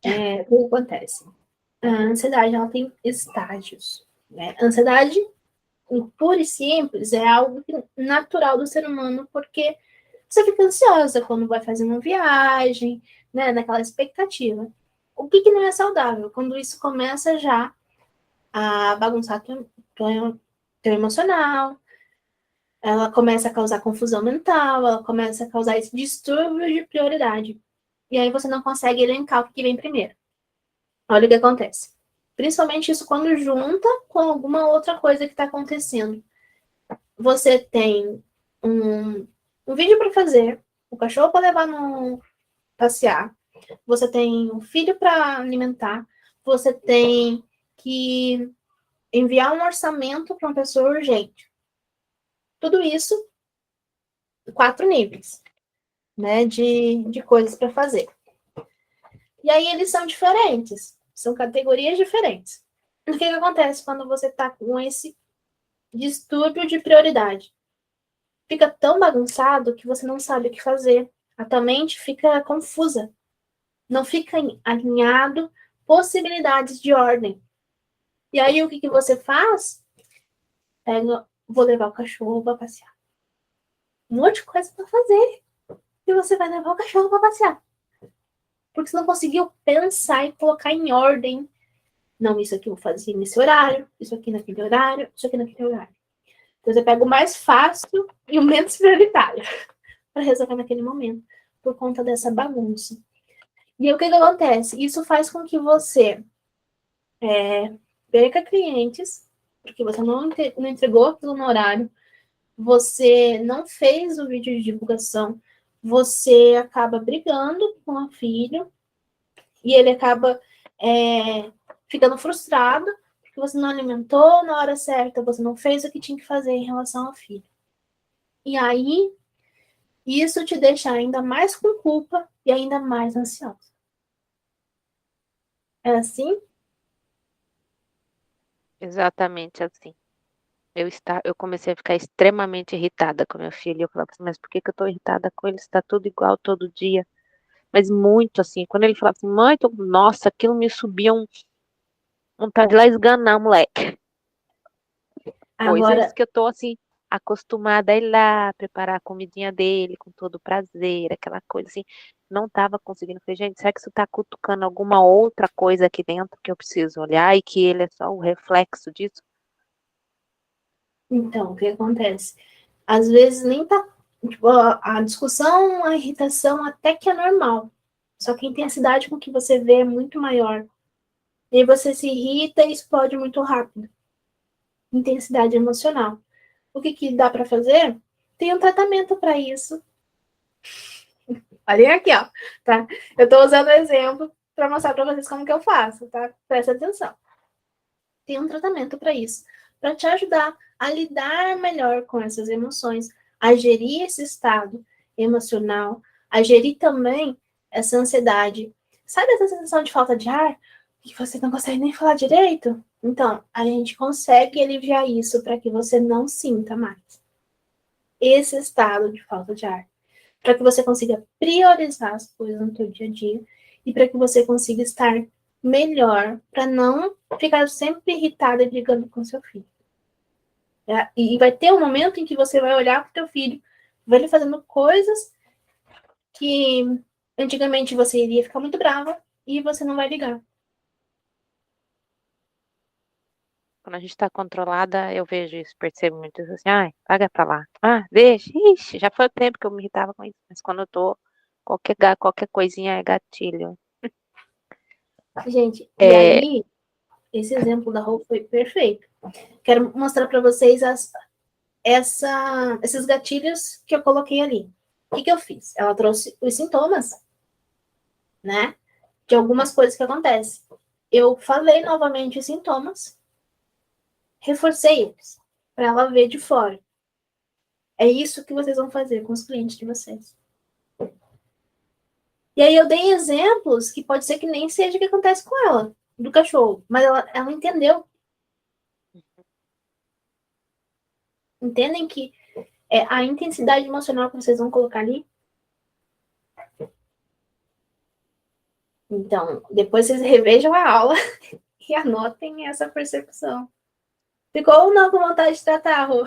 o que acontece? A ansiedade, ela tem estágios. Né? A ansiedade, pura e simples, é algo natural do ser humano, porque você fica ansiosa quando vai fazer uma viagem, né? Naquela expectativa. O que não é saudável? Quando isso começa já a bagunçar teu emocional, ela começa a causar confusão mental, ela começa a causar esse distúrbio de prioridade. E aí você não consegue elencar o que vem primeiro. Olha o que acontece. Principalmente isso quando junta com alguma outra coisa que está acontecendo. Você tem um vídeo para fazer, o cachorro para levar no passear, você tem um filho para alimentar, você tem que enviar um orçamento para uma pessoa urgente. Tudo isso, 4 níveis, né, de coisas para fazer. E aí eles são diferentes, são categorias diferentes. O que acontece quando você está com esse distúrbio de prioridade? Fica tão bagunçado que você não sabe o que fazer. A tua mente fica confusa. Não fica alinhado possibilidades de ordem. E aí o que você faz? Vou levar o cachorro para passear. Um monte de coisa para fazer. E você vai levar o cachorro para passear. Porque você não conseguiu pensar e colocar em ordem. Não, isso aqui eu vou fazer nesse horário, isso aqui naquele horário, isso aqui naquele horário. Então você pega o mais fácil e o menos prioritário para resolver naquele momento, por conta dessa bagunça. E aí, o que acontece? Isso faz com que você perca clientes, porque você não entregou aquilo no horário, você não fez o vídeo de divulgação, você acaba brigando com o filho e ele acaba ficando frustrado porque você não alimentou na hora certa, você não fez o que tinha que fazer em relação ao filho. E aí, E isso te deixa ainda mais com culpa e ainda mais ansiosa. É assim? Exatamente assim. Eu comecei a ficar extremamente irritada com meu filho. Eu falava assim, mas por que que eu tô irritada com ele? Está tudo igual todo dia. Mas muito assim. Quando ele falava assim, mãe, nossa, aquilo me subia vontade de lá esganar o moleque. Coisas Agora, que eu tô assim, acostumada a ir lá, preparar a comidinha dele com todo prazer, aquela coisa assim. Não tava conseguindo. Falei, gente, será que isso tá cutucando alguma outra coisa aqui dentro que eu preciso olhar e que ele é só o reflexo disso? então, o que acontece? Às vezes nem tá. Tipo, a discussão, a irritação até que é normal. Só que a intensidade com que você vê é muito maior. E aí você se irrita e explode muito rápido. Intensidade emocional. O que, que dá para fazer? Tem um tratamento para isso. Olhem aqui, ó. Tá? Eu estou usando o exemplo para mostrar para vocês como que eu faço, tá? Presta atenção. Tem um tratamento para isso, para te ajudar a lidar melhor com essas emoções, a gerir esse estado emocional, a gerir também essa ansiedade. Sabe essa sensação de falta de ar? Que você não consegue nem falar direito? Então, a gente consegue aliviar isso para que você não sinta mais esse estado de falta de ar. Para que você consiga priorizar as coisas no seu dia a dia e para que você consiga estar melhor, para não ficar sempre irritada e brigando com seu filho. E vai ter um momento em que você vai olhar para o teu filho, vai ele fazendo coisas que antigamente você iria ficar muito brava e você não vai ligar. Quando a gente tá controlada, eu vejo isso, percebo muito isso assim, ai, paga pra lá. Ah, deixa, ixi, já foi o tempo que eu me irritava com isso. Mas quando eu tô, qualquer coisinha é gatilho. Gente, e É, aí, esse exemplo da roupa foi perfeito. Quero mostrar para vocês esses gatilhos que eu coloquei ali. O que eu fiz? Ela trouxe os sintomas, né? De algumas coisas que acontecem. Eu falei novamente os sintomas, reforcei eles, para ela ver de fora. É isso que vocês vão fazer com os clientes de vocês. E aí eu dei exemplos que pode ser que nem seja o que acontece com ela, do cachorro, mas ela entendeu. Entendem que a intensidade emocional que vocês vão colocar ali. Então, depois vocês revejam a aula e anotem essa percepção. Ficou ou não com vontade de tratar, Rô?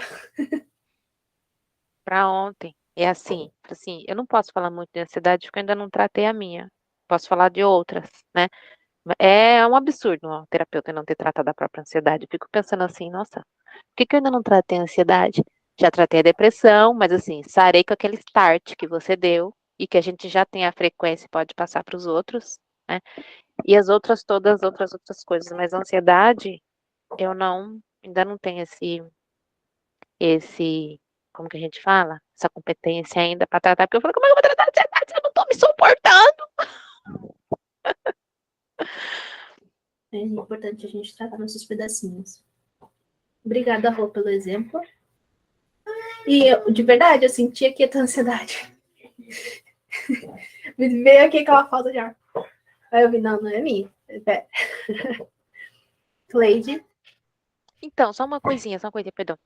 pra ontem. É assim, eu não posso falar muito de ansiedade porque eu ainda não tratei a minha. Posso falar de outras, né? É um absurdo uma terapeuta não ter tratado a própria ansiedade. Eu fico pensando assim, nossa, por que que eu ainda não tratei a ansiedade? Já tratei a depressão, mas assim, sarei com aquele start que você deu e que a gente já tem a frequência e pode passar para os outros, né? E as outras todas, outras coisas, mas a ansiedade, eu ainda não tenho esse, como que a gente fala? Essa competência ainda para tratar, porque eu falo, como é que eu vou tratar a ansiedade se eu não tô me suportando? É importante a gente tratar nossos pedacinhos. Obrigada, Rô, pelo exemplo. E eu, de verdade, eu senti aqui a tua ansiedade. Me veio aqui aquela falta de ar. Aí eu vi, não é minha. Pera. Cleide. Então, só uma coisinha, perdão.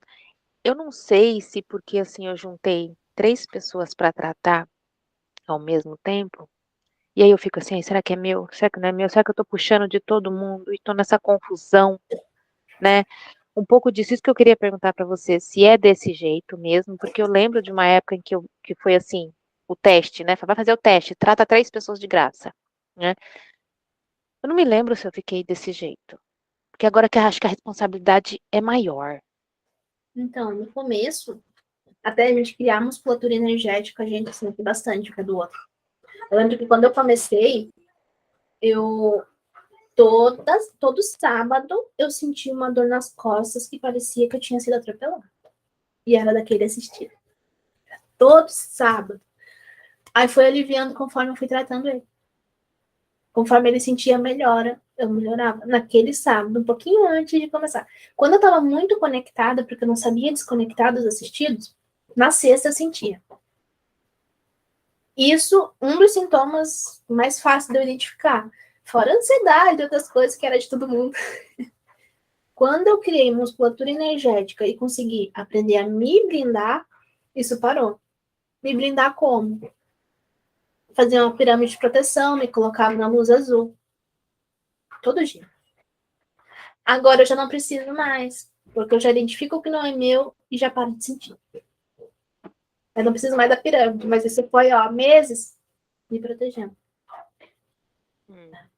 Eu não sei se porque assim eu juntei 3 pessoas para tratar ao mesmo tempo, e aí eu fico assim, "Ai, será que é meu? Será que não é meu? Será que eu tô puxando de todo mundo e tô nessa confusão, né? Um pouco disso, isso que eu queria perguntar para você, se é desse jeito mesmo, porque eu lembro de uma época em que foi assim, o teste, né? Vai fazer o teste, trata 3 pessoas de graça, né? Eu não me lembro se eu fiquei desse jeito, porque agora que eu acho que a responsabilidade é maior. Então, no começo, até a gente criar musculatura energética, a gente sente bastante um do outro. Eu lembro que quando eu comecei, eu todo sábado eu sentia uma dor nas costas que parecia que eu tinha sido atropelada. E era daquele assistir. Todo sábado. Aí foi aliviando conforme eu fui tratando ele. Conforme ele sentia melhora, eu melhorava. Naquele sábado, um pouquinho antes de começar. Quando eu estava muito conectada, porque eu não sabia desconectar dos assistidos, na sexta eu sentia. Isso, um dos sintomas mais fáceis de eu identificar. Fora a ansiedade e outras coisas que era de todo mundo. Quando eu criei musculatura energética e consegui aprender a me blindar, isso parou. Me blindar como? Fazia uma pirâmide de proteção, me colocava na luz azul. Todo dia. Agora eu já não preciso mais, porque eu já identifico o que não é meu e já paro de sentir. Eu não preciso mais da pirâmide, mas isso foi, ó, meses me protegendo.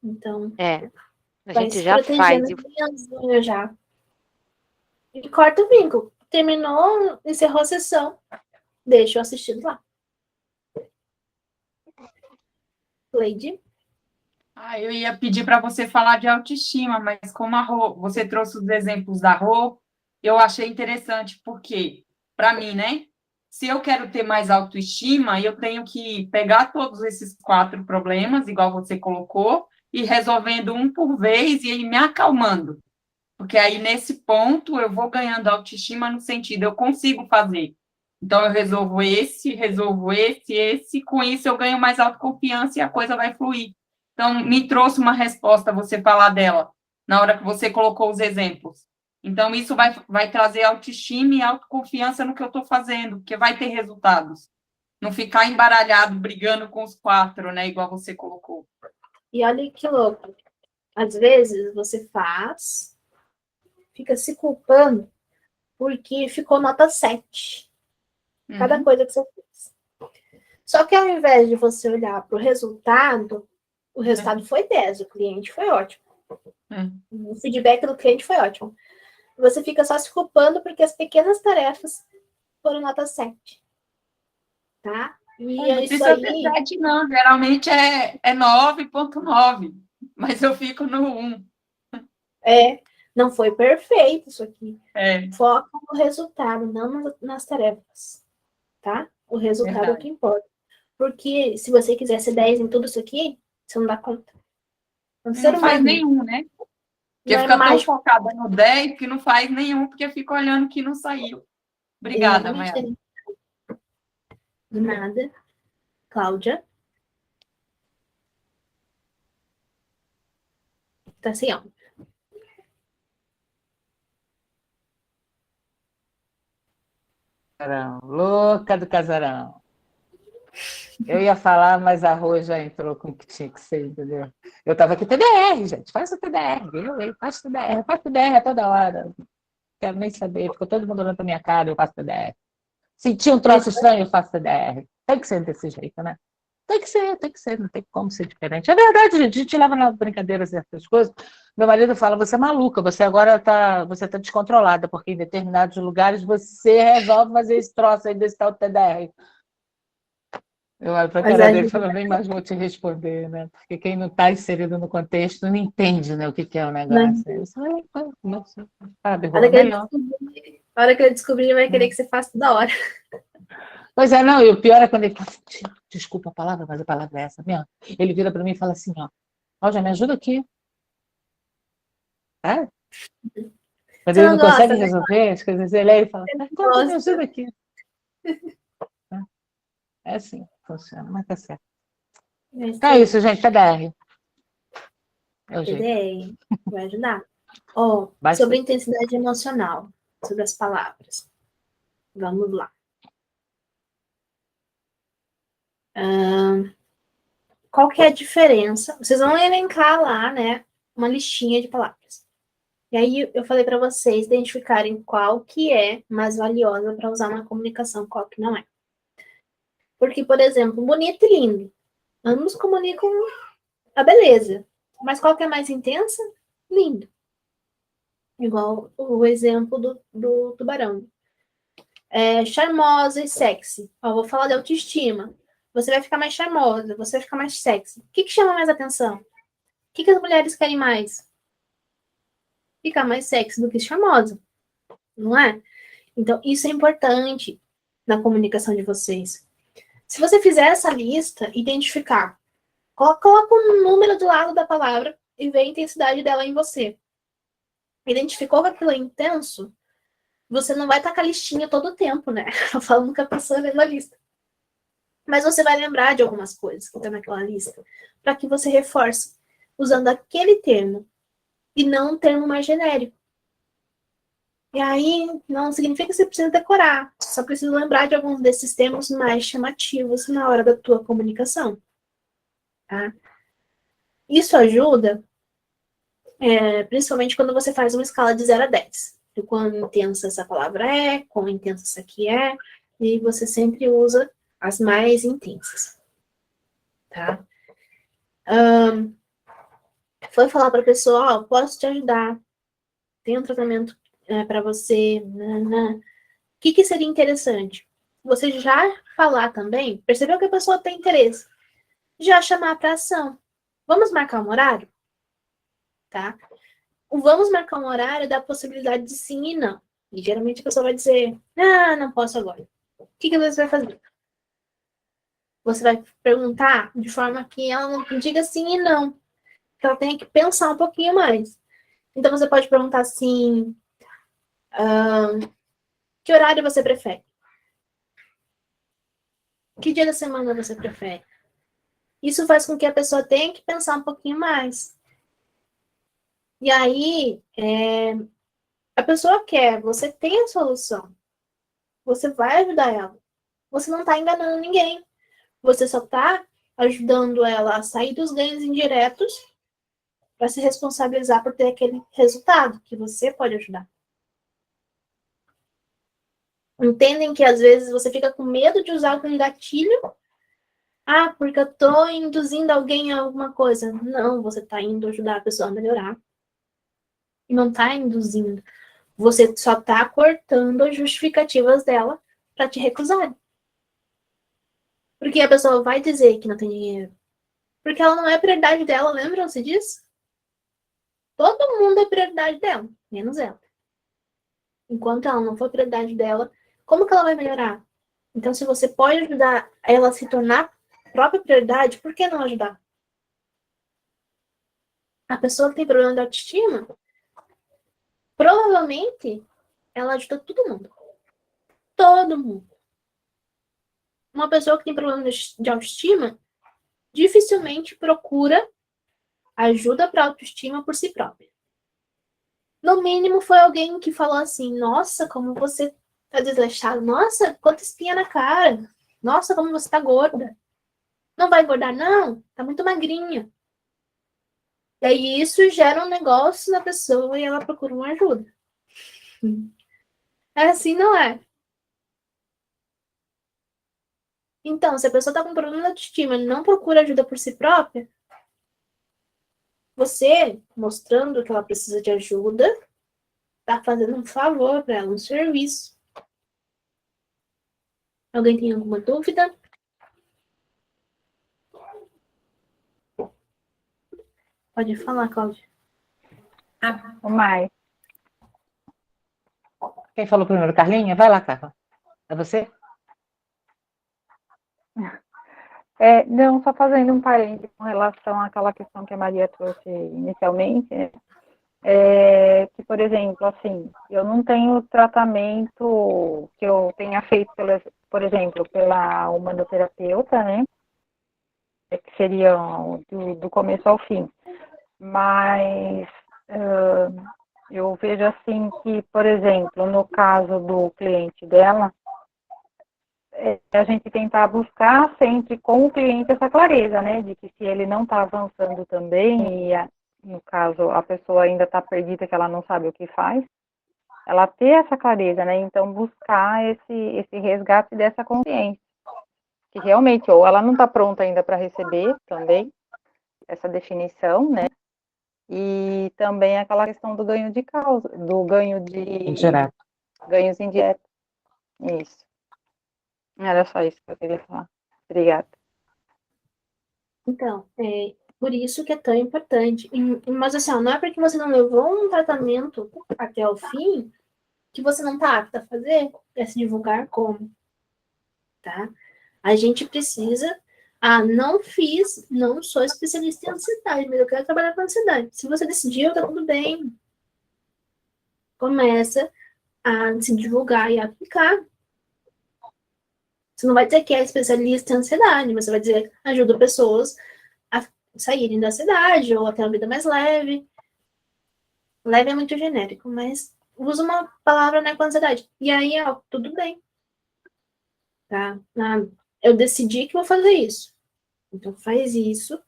Então, A vai gente se já protegendo faz. as unhas já. E corta o vínculo. Terminou, encerrou a sessão. Deixa eu assistir lá. Lady. Eu ia pedir para você falar de autoestima, mas como você trouxe os exemplos da Rô, eu achei interessante, porque, para mim, né? Se eu quero ter mais autoestima, eu tenho que pegar todos esses 4 problemas, igual você colocou, e resolvendo um por vez e ir me acalmando. Porque aí, nesse ponto, eu vou ganhando autoestima no sentido, eu consigo fazer. Então, eu resolvo esse, e com isso eu ganho mais autoconfiança e a coisa vai fluir. Então, me trouxe uma resposta você falar dela, na hora que você colocou os exemplos. Então, isso vai trazer autoestima e autoconfiança no que eu estou fazendo, porque vai ter resultados. Não ficar embaralhado, brigando com os 4, né? Igual você colocou. E olha que louco. Às vezes você faz, fica se culpando porque ficou nota 7. Cada coisa que você fez. Só que ao invés de você olhar para o resultado foi 10, o cliente foi ótimo. O feedback do cliente foi ótimo. Você fica só se culpando porque as pequenas tarefas foram nota 7. Tá? E Não é isso precisa aí. ter 7, não. Geralmente é 9,9. Mas eu fico no 1. Não foi perfeito isso aqui. É. Foca no resultado, não nas tarefas. Tá? O resultado é o que importa. Porque se você quiser ser 10 em tudo isso aqui, você não dá conta. Não faz nenhum, né? Porque fica tão focada no 10 que não faz nenhum, porque fica olhando que não saiu. Obrigada, Maia. De nada. Cláudia. Tá assim, ó. Louca do casarão. Eu ia falar, mas a Rô já entrou com o que tinha que ser, entendeu? Eu estava aqui, TDR, gente, faz o TDR. Eu faço TDR a toda hora. Não quero nem saber, ficou todo mundo olhando pra minha cara, eu faço TDR. Senti um troço estranho, eu faço TDR. Tem que ser desse jeito, né? Tem que ser, não tem como ser diferente. É verdade, gente, a gente leva na brincadeira certas coisas. Meu marido fala, você é maluca, você agora você tá descontrolada, porque em determinados lugares você resolve fazer esse troço aí desse tal TDR. Eu olho para a cara dele e falo, nem mais vou te responder, né? Porque quem não está inserido no contexto não entende, né, o que é o negócio. Não sabe, a hora que ele descobrir, ele vai querer que você faça toda hora. Pois é, não, e o pior é quando ele fala, desculpa a palavra, mas a palavra é essa mesmo. Ele vira para mim e fala assim, ó, já me ajuda aqui. Quando ele não consegue resolver as coisas, ele fala, então me ajuda aqui. É assim, funciona, mas tá certo. Então é isso, gente, TDR. TDR, vai ajudar. Sobre intensidade emocional, sobre as palavras. Vamos lá. Qual que é a diferença? Vocês vão elencar lá, né, uma listinha de palavras. E aí eu falei para vocês identificarem qual que é mais valiosa para usar na comunicação, qual que não é. Porque, por exemplo, bonito e lindo. Ambos comunicam a beleza. Mas qual que é mais intensa? Lindo. Igual o exemplo do tubarão. Charmosa e sexy. Vou falar de autoestima. Você vai ficar mais charmosa, você vai ficar mais sexy. O que chama mais atenção? O que as mulheres querem mais? Ficar mais sexy do que charmosa. Não é? Então, isso é importante na comunicação de vocês. Se você fizer essa lista, identificar, coloca um número do lado da palavra e vê a intensidade dela em você. Identificou que aquilo é intenso, você não vai estar com a listinha todo o tempo, né? Falando com a pessoa lendo a lista. Mas você vai lembrar de algumas coisas que estão naquela lista, para que você reforce, usando aquele termo, e não um termo mais genérico. E aí, não significa que você precisa decorar, você só precisa lembrar de alguns desses termos mais chamativos na hora da tua comunicação. Tá? Isso ajuda, principalmente quando você faz uma escala de 0 a 10. De quão intensa essa palavra é, quão intensa essa aqui é, e você sempre usa as mais intensas. Tá? Foi falar para a pessoa, ó, posso te ajudar, tem um tratamento para você, o que seria interessante? Você já falar também, percebeu que a pessoa tem interesse, já chamar para ação. Vamos marcar um horário? Tá? O vamos marcar um horário dá a possibilidade de sim e não. E geralmente a pessoa vai dizer, não posso agora. O que você vai fazer? Você vai perguntar de forma que ela não diga sim e não. Que ela tenha que pensar um pouquinho mais. Então você pode perguntar assim, que horário você prefere? Que dia da semana você prefere? Isso faz com que a pessoa tenha que pensar um pouquinho mais. E aí, a pessoa quer, você tem a solução. Você vai ajudar ela. Você não está enganando ninguém. Você só está ajudando ela a sair dos ganhos indiretos para se responsabilizar por ter aquele resultado que você pode ajudar. Entendem que às vezes você fica com medo de usar algum gatilho? Porque eu tô induzindo alguém a alguma coisa. Não, você tá indo ajudar a pessoa a melhorar. E não tá induzindo. Você só tá cortando as justificativas dela para te recusar. Porque a pessoa vai dizer que não tem dinheiro. Porque ela não é prioridade dela, lembram-se disso? Todo mundo é prioridade dela, menos ela. Enquanto ela não for prioridade dela, como que ela vai melhorar? Então, se você pode ajudar ela a se tornar própria prioridade, por que não ajudar? A pessoa que tem problema de autoestima, provavelmente, ela ajuda todo mundo. Todo mundo. Uma pessoa que tem problema de autoestima, dificilmente procura ajuda para autoestima por si própria. No mínimo, foi alguém que falou assim, nossa, como você tá desleixado. Nossa, quanta espinha na cara. Nossa, como você tá gorda. Não vai engordar, não? Tá muito magrinha. E aí isso gera um negócio na pessoa e ela procura uma ajuda. É assim, não é? Então, se a pessoa tá com problema de autoestima e não procura ajuda por si própria, você, mostrando que ela precisa de ajuda, tá fazendo um favor para ela, um serviço. Alguém tem alguma dúvida? Pode falar, Cláudia. O mais. Quem falou primeiro? Carlinha? Vai lá, Carla. É você? Não, só fazendo um parênteses com relação àquela questão que a Maria trouxe inicialmente, que, por exemplo, assim, eu não tenho tratamento que eu tenha feito, por exemplo, pela humanoterapeuta, né, que seria do começo ao fim, mas eu vejo assim que, por exemplo, no caso do cliente dela, a gente tentar buscar sempre com o cliente essa clareza, né, de que se ele não está avançando também, e no caso a pessoa ainda está perdida, que ela não sabe o que faz, ela ter essa clareza, né, então buscar esse resgate dessa consciência, que realmente, ou ela não está pronta ainda para receber também essa definição, né, e também aquela questão do ganho de causa, do ganho de... Indireto. Ganhos indiretos, isso. Era só isso que eu queria falar. Obrigada. Então, por isso que é tão importante. Mas assim, não é porque você não levou um tratamento até o fim que você não está apta a fazer, é se divulgar como, tá? A gente precisa... não sou especialista em ansiedade, mas eu quero trabalhar com ansiedade. Se você decidiu, tá tudo bem. Começa a se divulgar e aplicar. Você não vai dizer que é especialista em ansiedade, você vai dizer ajuda pessoas a saírem da ansiedade ou a ter uma vida mais leve. Leve é muito genérico, mas usa uma palavra, né, com ansiedade. E aí, ó, tudo bem. Tá? Eu decidi que vou fazer isso. Então faz isso.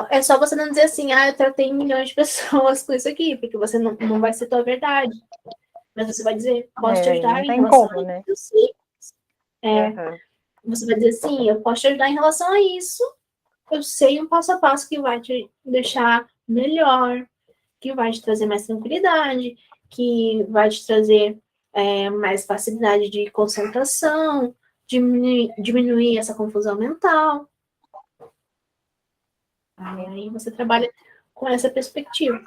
É só você não dizer assim, eu tratei milhões de pessoas com isso aqui, porque você não vai ser tua verdade. Mas você vai dizer, posso te ajudar não em tem relação como, a né? isso. Você vai dizer assim, eu posso te ajudar em relação a isso. Eu sei um passo a passo que vai te deixar melhor, que vai te trazer mais tranquilidade, que vai te trazer mais facilidade de concentração, diminuir essa confusão mental. Aí você trabalha com essa perspectiva.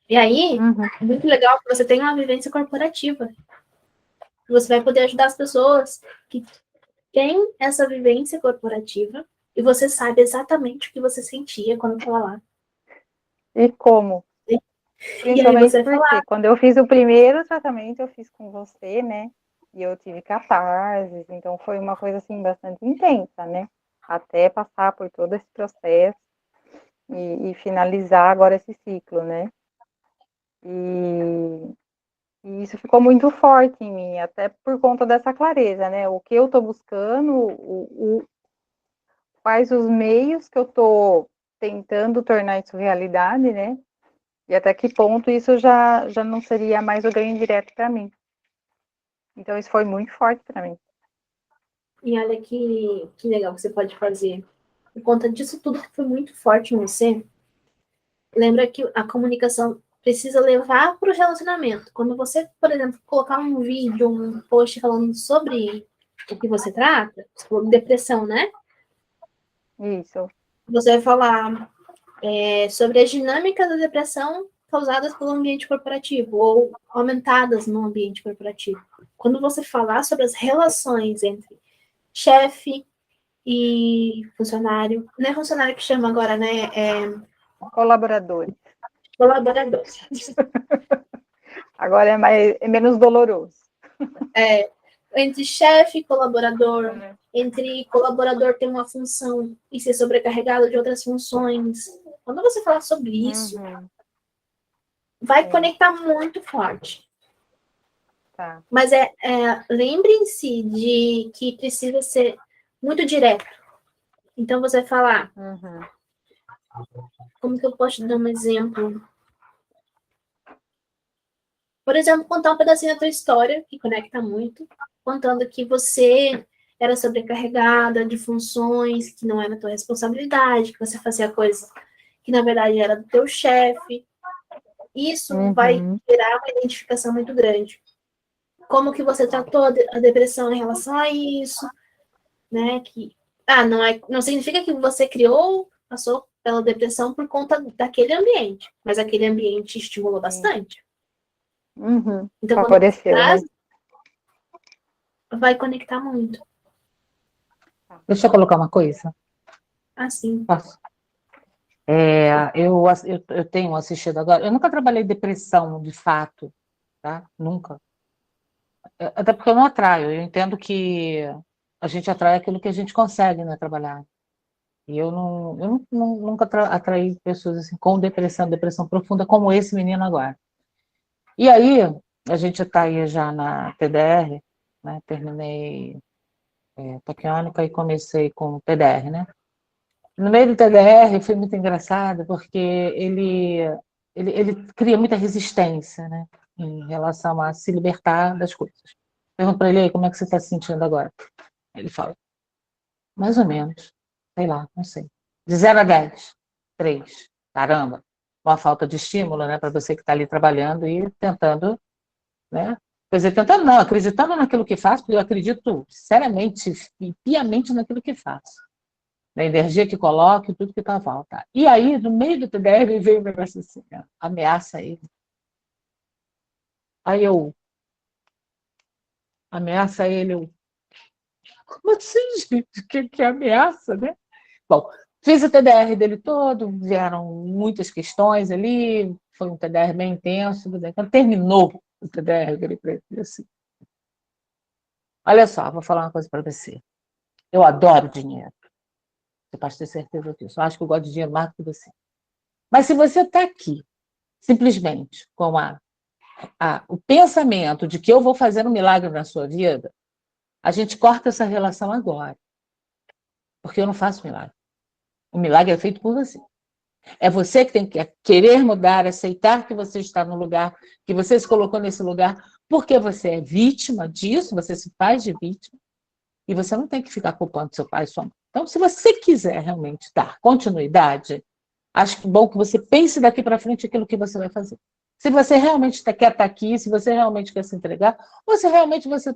E aí, é muito legal que você tenha uma vivência corporativa. Você vai poder ajudar as pessoas que têm essa vivência corporativa e você sabe exatamente o que você sentia quando estava lá. E como? E aí Principalmente você vai porque falar, quando eu fiz o primeiro tratamento, eu fiz com você, né? E eu tive catarses, então foi uma coisa assim bastante intensa, né? Até passar por todo esse processo e finalizar agora esse ciclo, né? E isso ficou muito forte em mim, até por conta dessa clareza, né? O que eu estou buscando, quais os meios que eu estou tentando tornar isso realidade, né? E até que ponto isso já não seria mais o ganho direto para mim. Então, isso foi muito forte para mim. e olha que legal que você pode fazer. Por conta disso tudo que foi muito forte em você, lembra que a comunicação precisa levar para o relacionamento. Quando você, por exemplo, colocar um vídeo, um post falando sobre o que você trata, você falou de depressão, né? Isso. Você vai falar sobre as dinâmicas da depressão causadas pelo ambiente corporativo ou aumentadas no ambiente corporativo. Quando você falar sobre as relações entre chefe e funcionário, não é funcionário que chama agora, né? Colaboradores. Colaborador. Agora é menos doloroso. Entre chefe e colaborador, entre colaborador ter uma função e ser sobrecarregado de outras funções. Quando você falar sobre isso, vai conectar muito forte. Tá. Mas lembrem-se de que precisa ser muito direto. Então você vai falar, como que eu posso te dar um exemplo? Por exemplo, contar um pedacinho da tua história, que conecta muito, contando que você era sobrecarregada de funções que não era tua responsabilidade, que você fazia coisas que na verdade era do teu chefe. Isso vai gerar uma identificação muito grande. Como que você tratou a depressão em relação a isso, né? Que não significa que você passou pela depressão por conta daquele ambiente, mas aquele ambiente estimulou bastante. Então, quando você traz, né? vai conectar muito. Deixa eu colocar uma coisa. Assim. Posso? Eu tenho assistido agora. Eu nunca trabalhei depressão de fato, tá? Nunca. Até porque eu não atraio. Eu entendo que a gente atrai aquilo que a gente consegue, né, trabalhar. E eu nunca atraí pessoas assim, com depressão profunda, como esse menino agora. E aí, a gente está aí já na TDR, né? Terminei taquiônica e comecei com TDR, né? No meio do TDR foi muito engraçado, porque ele cria muita resistência, né? Em relação a se libertar das coisas. Pergunto para ele aí, como é que você está se sentindo agora? Ele fala, mais ou menos, sei lá, não sei. De 0 a 10, 3. Caramba, uma falta de estímulo, né? Para você que está ali trabalhando e tentando, né? Quer dizer, tentando não, acreditando naquilo que faço, porque eu acredito seriamente e piamente naquilo que faço. Na energia que coloco e tudo que está à volta. E aí, no meio do TDR, veio um negócio assim, ameaça ele. Aí eu ameaça ele, como assim, gente? Que ameaça, né? Bom, fiz o TDR dele todo, vieram muitas questões ali, foi um TDR bem intenso. Quando terminou o TDR, eu falei para ele assim, Olha só, vou falar uma coisa para você. Eu adoro dinheiro. Você pode ter certeza disso. Eu acho que eu gosto de dinheiro mais do que você. Mas se você está aqui, simplesmente com o pensamento de que eu vou fazer um milagre na sua vida, a gente corta essa relação agora. Porque eu não faço milagre. O milagre é feito por você. É você que tem que querer mudar, aceitar que você está no lugar, que você se colocou nesse lugar, porque você é vítima disso, você se faz de vítima, e você não tem que ficar culpando seu pai e sua mãe. Então, se você quiser realmente dar continuidade, acho que é bom que você pense daqui para frente aquilo que você vai fazer. Se você realmente quer estar aqui, se você realmente quer se entregar, ou se realmente você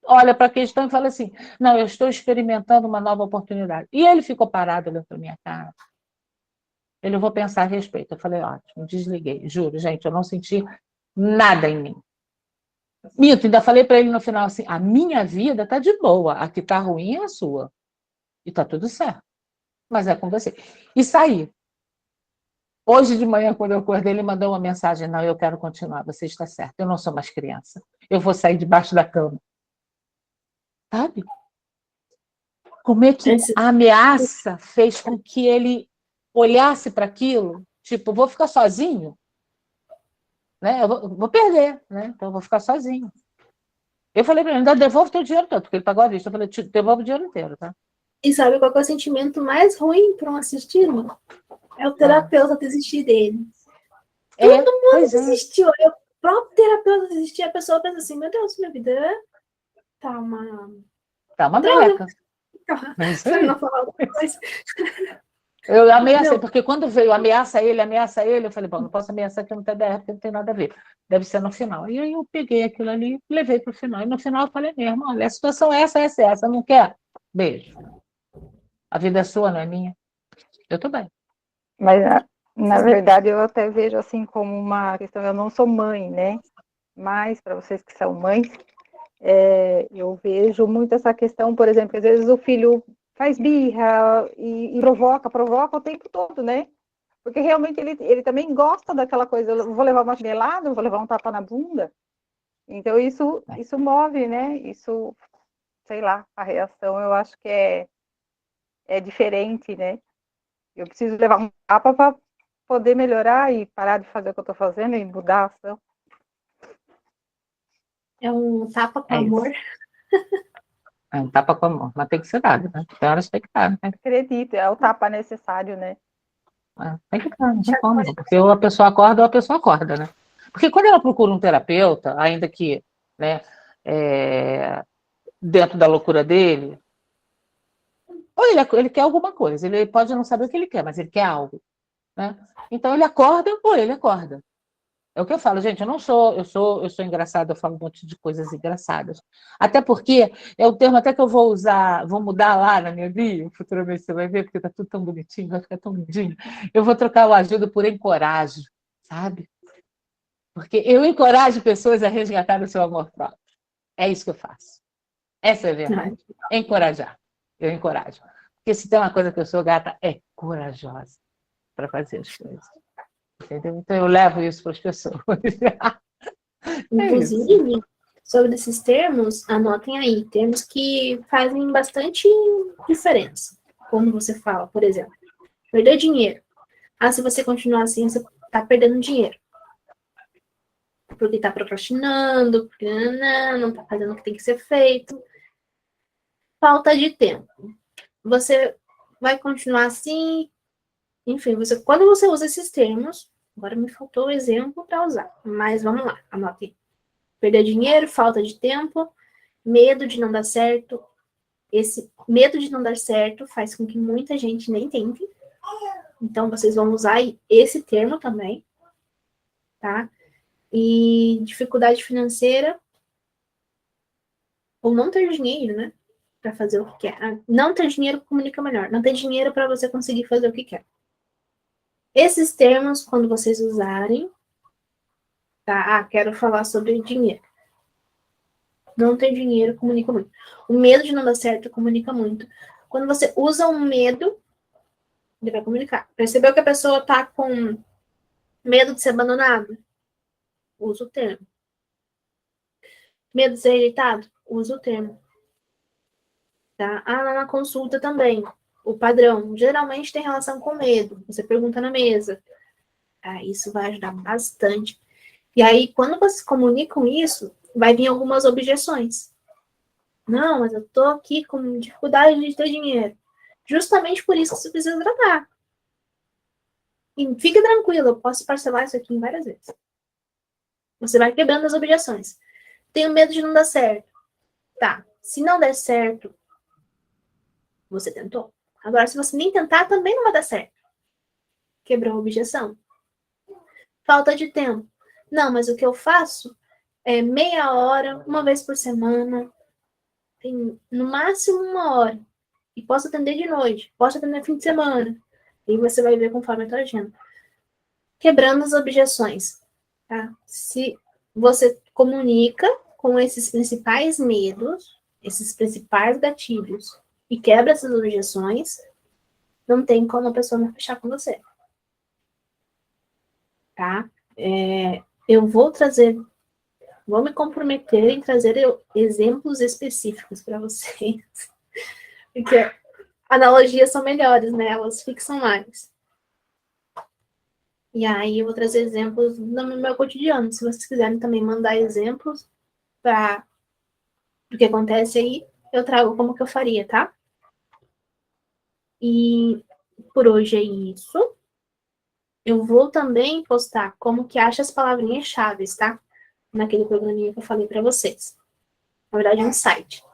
olha para a questão e fala assim, não, eu estou experimentando uma nova oportunidade. E ele ficou parado olhando para minha cara. Eu vou pensar a respeito. Eu falei, ótimo, desliguei. Juro, gente, eu não senti nada em mim. Minto, ainda falei para ele no final assim, a minha vida está de boa, a que está ruim é a sua. E está tudo certo. Mas é com você. E saí. Hoje de manhã, quando eu acordei, ele mandou uma mensagem, não, eu quero continuar, você está certo, eu não sou mais criança. Eu vou sair debaixo da cama. Sabe? Como é que a ameaça fez com que ele olhasse para aquilo, tipo, vou ficar sozinho, né? Eu vou perder, né? Então eu vou ficar sozinho. Eu falei para ele, ainda devolvo teu dinheiro todo, porque ele pagou a vista. Eu falei, devolvo o dinheiro inteiro, tá? E sabe qual que é o sentimento mais ruim para um assistido? É o terapeuta desistir dele. Todo mundo desistiu. O próprio terapeuta desistiu. A pessoa pensa assim, meu Deus, minha vida tá uma meleca. Você não falar outra coisa. Eu ameacei, porque quando veio ameaça ele, eu falei, bom, não posso ameaçar aqui no TDR, porque não tem nada a ver. Deve ser no final. E aí eu peguei aquilo ali e levei para o final. E no final eu falei mesmo, olha, a situação é essa, não quer? Beijo. A vida é sua, não é minha. Eu tô bem. Mas, na verdade, eu até vejo assim como uma questão, eu não sou mãe, né? Mas, para vocês que são mães, eu vejo muito essa questão, por exemplo, às vezes o filho faz birra e provoca o tempo todo, né? Porque realmente ele também gosta daquela coisa, eu vou levar uma chinelada, eu vou levar um tapa na bunda. Então, isso move, né? Isso, sei lá, a reação eu acho que é diferente, né? Eu preciso levar um tapa para poder melhorar e parar de fazer o que eu estou fazendo e mudar a ação. É um tapa com amor. É um tapa com amor, mas tem que ser dado, né? Tem horas que tem que dar, né? Acredito, é o tapa necessário, né? Tem que dar, não tem como, porque ou a pessoa acorda, né? Porque quando ela procura um terapeuta, ainda que, né, dentro da loucura dele, ou ele quer alguma coisa, ele pode não saber o que ele quer, mas ele quer algo, né? Então ele acorda ou ele acorda. É o que eu falo, gente, eu sou engraçada, eu falo um monte de coisas engraçadas. Até porque é o termo até que eu vou usar, vou mudar lá na minha bio, futuramente você vai ver, porque tá tudo tão bonitinho, vai ficar tão lindinho. Eu vou trocar o ajuda por encorajo, sabe? Porque eu encorajo pessoas a resgatar o seu amor próprio. É isso que eu faço. Essa é a verdade. Encorajar. Eu encorajo. Porque se tem uma coisa que eu sou, gata, é corajosa para fazer as coisas. Entendeu? Então eu levo isso para as pessoas. Inclusive, sobre esses termos, anotem aí, termos que fazem bastante diferença. Como você fala, por exemplo, perder dinheiro. Se você continuar assim, você está perdendo dinheiro. Porque está procrastinando, porque não está fazendo o que tem que ser feito. Falta de tempo. Você vai continuar assim. Enfim, quando você usa esses termos, agora me faltou o exemplo para usar, mas vamos lá, anote. Perder dinheiro, falta de tempo, medo de não dar certo. Esse medo de não dar certo faz com que muita gente nem tente. Então, vocês vão usar esse termo também, tá? E dificuldade financeira, ou não ter dinheiro, né? Para fazer o que quer. Não ter dinheiro comunica melhor. Não ter dinheiro para você conseguir fazer o que quer. Esses termos, quando vocês usarem, tá? Quero falar sobre dinheiro. Não ter dinheiro comunica muito. O medo de não dar certo comunica muito. Quando você usa um medo, ele vai comunicar. Percebeu que a pessoa tá com medo de ser abandonada? Usa o termo. Medo de ser rejeitado? Usa o termo. Tá? Na consulta também, o padrão geralmente tem relação com medo. Você pergunta na mesa. Tá? Isso vai ajudar bastante. E aí, quando vocês comunicam isso, vai vir algumas objeções. Não, mas eu tô aqui com dificuldade de ter dinheiro. Justamente por isso que você precisa tratar. E fique tranquilo, eu posso parcelar isso aqui em várias vezes. Você vai quebrando as objeções. Tenho medo de não dar certo. Tá, se não der certo, você tentou. Agora, se você nem tentar, também não vai dar certo. Quebrou a objeção. Falta de tempo. Não, mas o que eu faço é meia hora, uma vez por semana. Tem no máximo 1 hora. E posso atender de noite. Posso atender no fim de semana. E você vai ver conforme a tua agenda. Quebrando as objeções. Tá? Se você comunica com esses principais medos, esses principais gatilhos, e quebra essas objeções, não tem como a pessoa não fechar com você. Tá? Eu vou me comprometer em trazer exemplos específicos para vocês. Porque analogias são melhores, né? Elas fixam mais. E aí eu vou trazer exemplos no meu cotidiano. Se vocês quiserem também mandar exemplos do que acontece aí, eu trago como que eu faria, tá? E por hoje é isso. Eu vou também postar como que acha as palavrinhas-chave, tá? Naquele programinha que eu falei para vocês. Na verdade, é um site.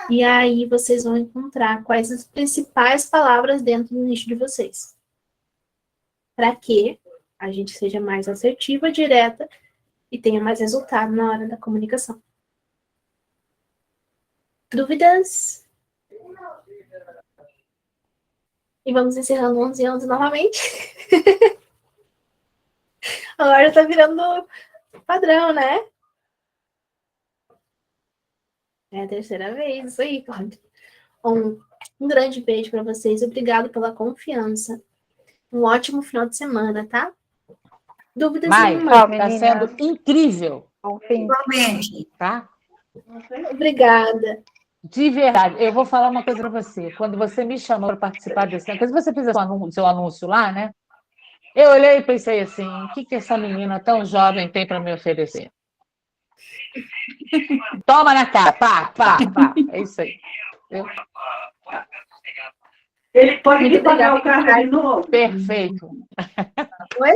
E aí vocês vão encontrar quais as principais palavras dentro do nicho de vocês. Para que a gente seja mais assertiva, direta e tenha mais resultado na hora da comunicação. Dúvidas? E vamos encerrando 11 anos novamente. Agora tá virando padrão, né? É a terceira vez, isso aí, Cláudia. Um grande beijo para vocês. Obrigado pela confiança. Um ótimo final de semana, tá? Dúvidas Mai, Tchau, está meninas. sendo incrível, Bom fim. Igualmente. tá? Obrigada. De verdade. Eu vou falar uma coisa para você. Quando você me chamou para participar desse negócio, você fez seu anúncio lá, né? Eu olhei e pensei assim, o que essa menina tão jovem tem para me oferecer? Toma na cara, pá, pá, pá. É isso aí. Ele pode Muito me pagar obrigada. o carro de novo. Perfeito. Oi?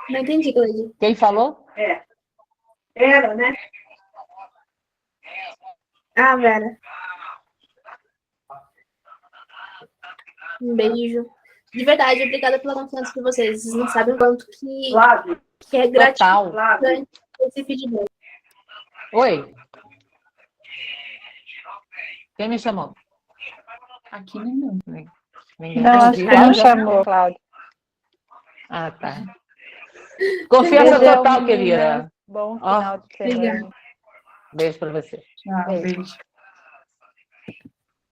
Não entendi, Cláudia. Quem falou? Era, né? Ah, Vera. Um beijo. De verdade, obrigada pela confiança de vocês. Vocês não sabem o quanto que Flávio, é Total. gratificante esse feedback. Oi. Quem me chamou? Aqui não. Ninguém. Não, acho que não Cláudia? chamou, Cláudia. Ah, tá. Confiança Beijão, total, meninas. querida. Bom Ó. final de semana. Beijo para você. Ah, beijo.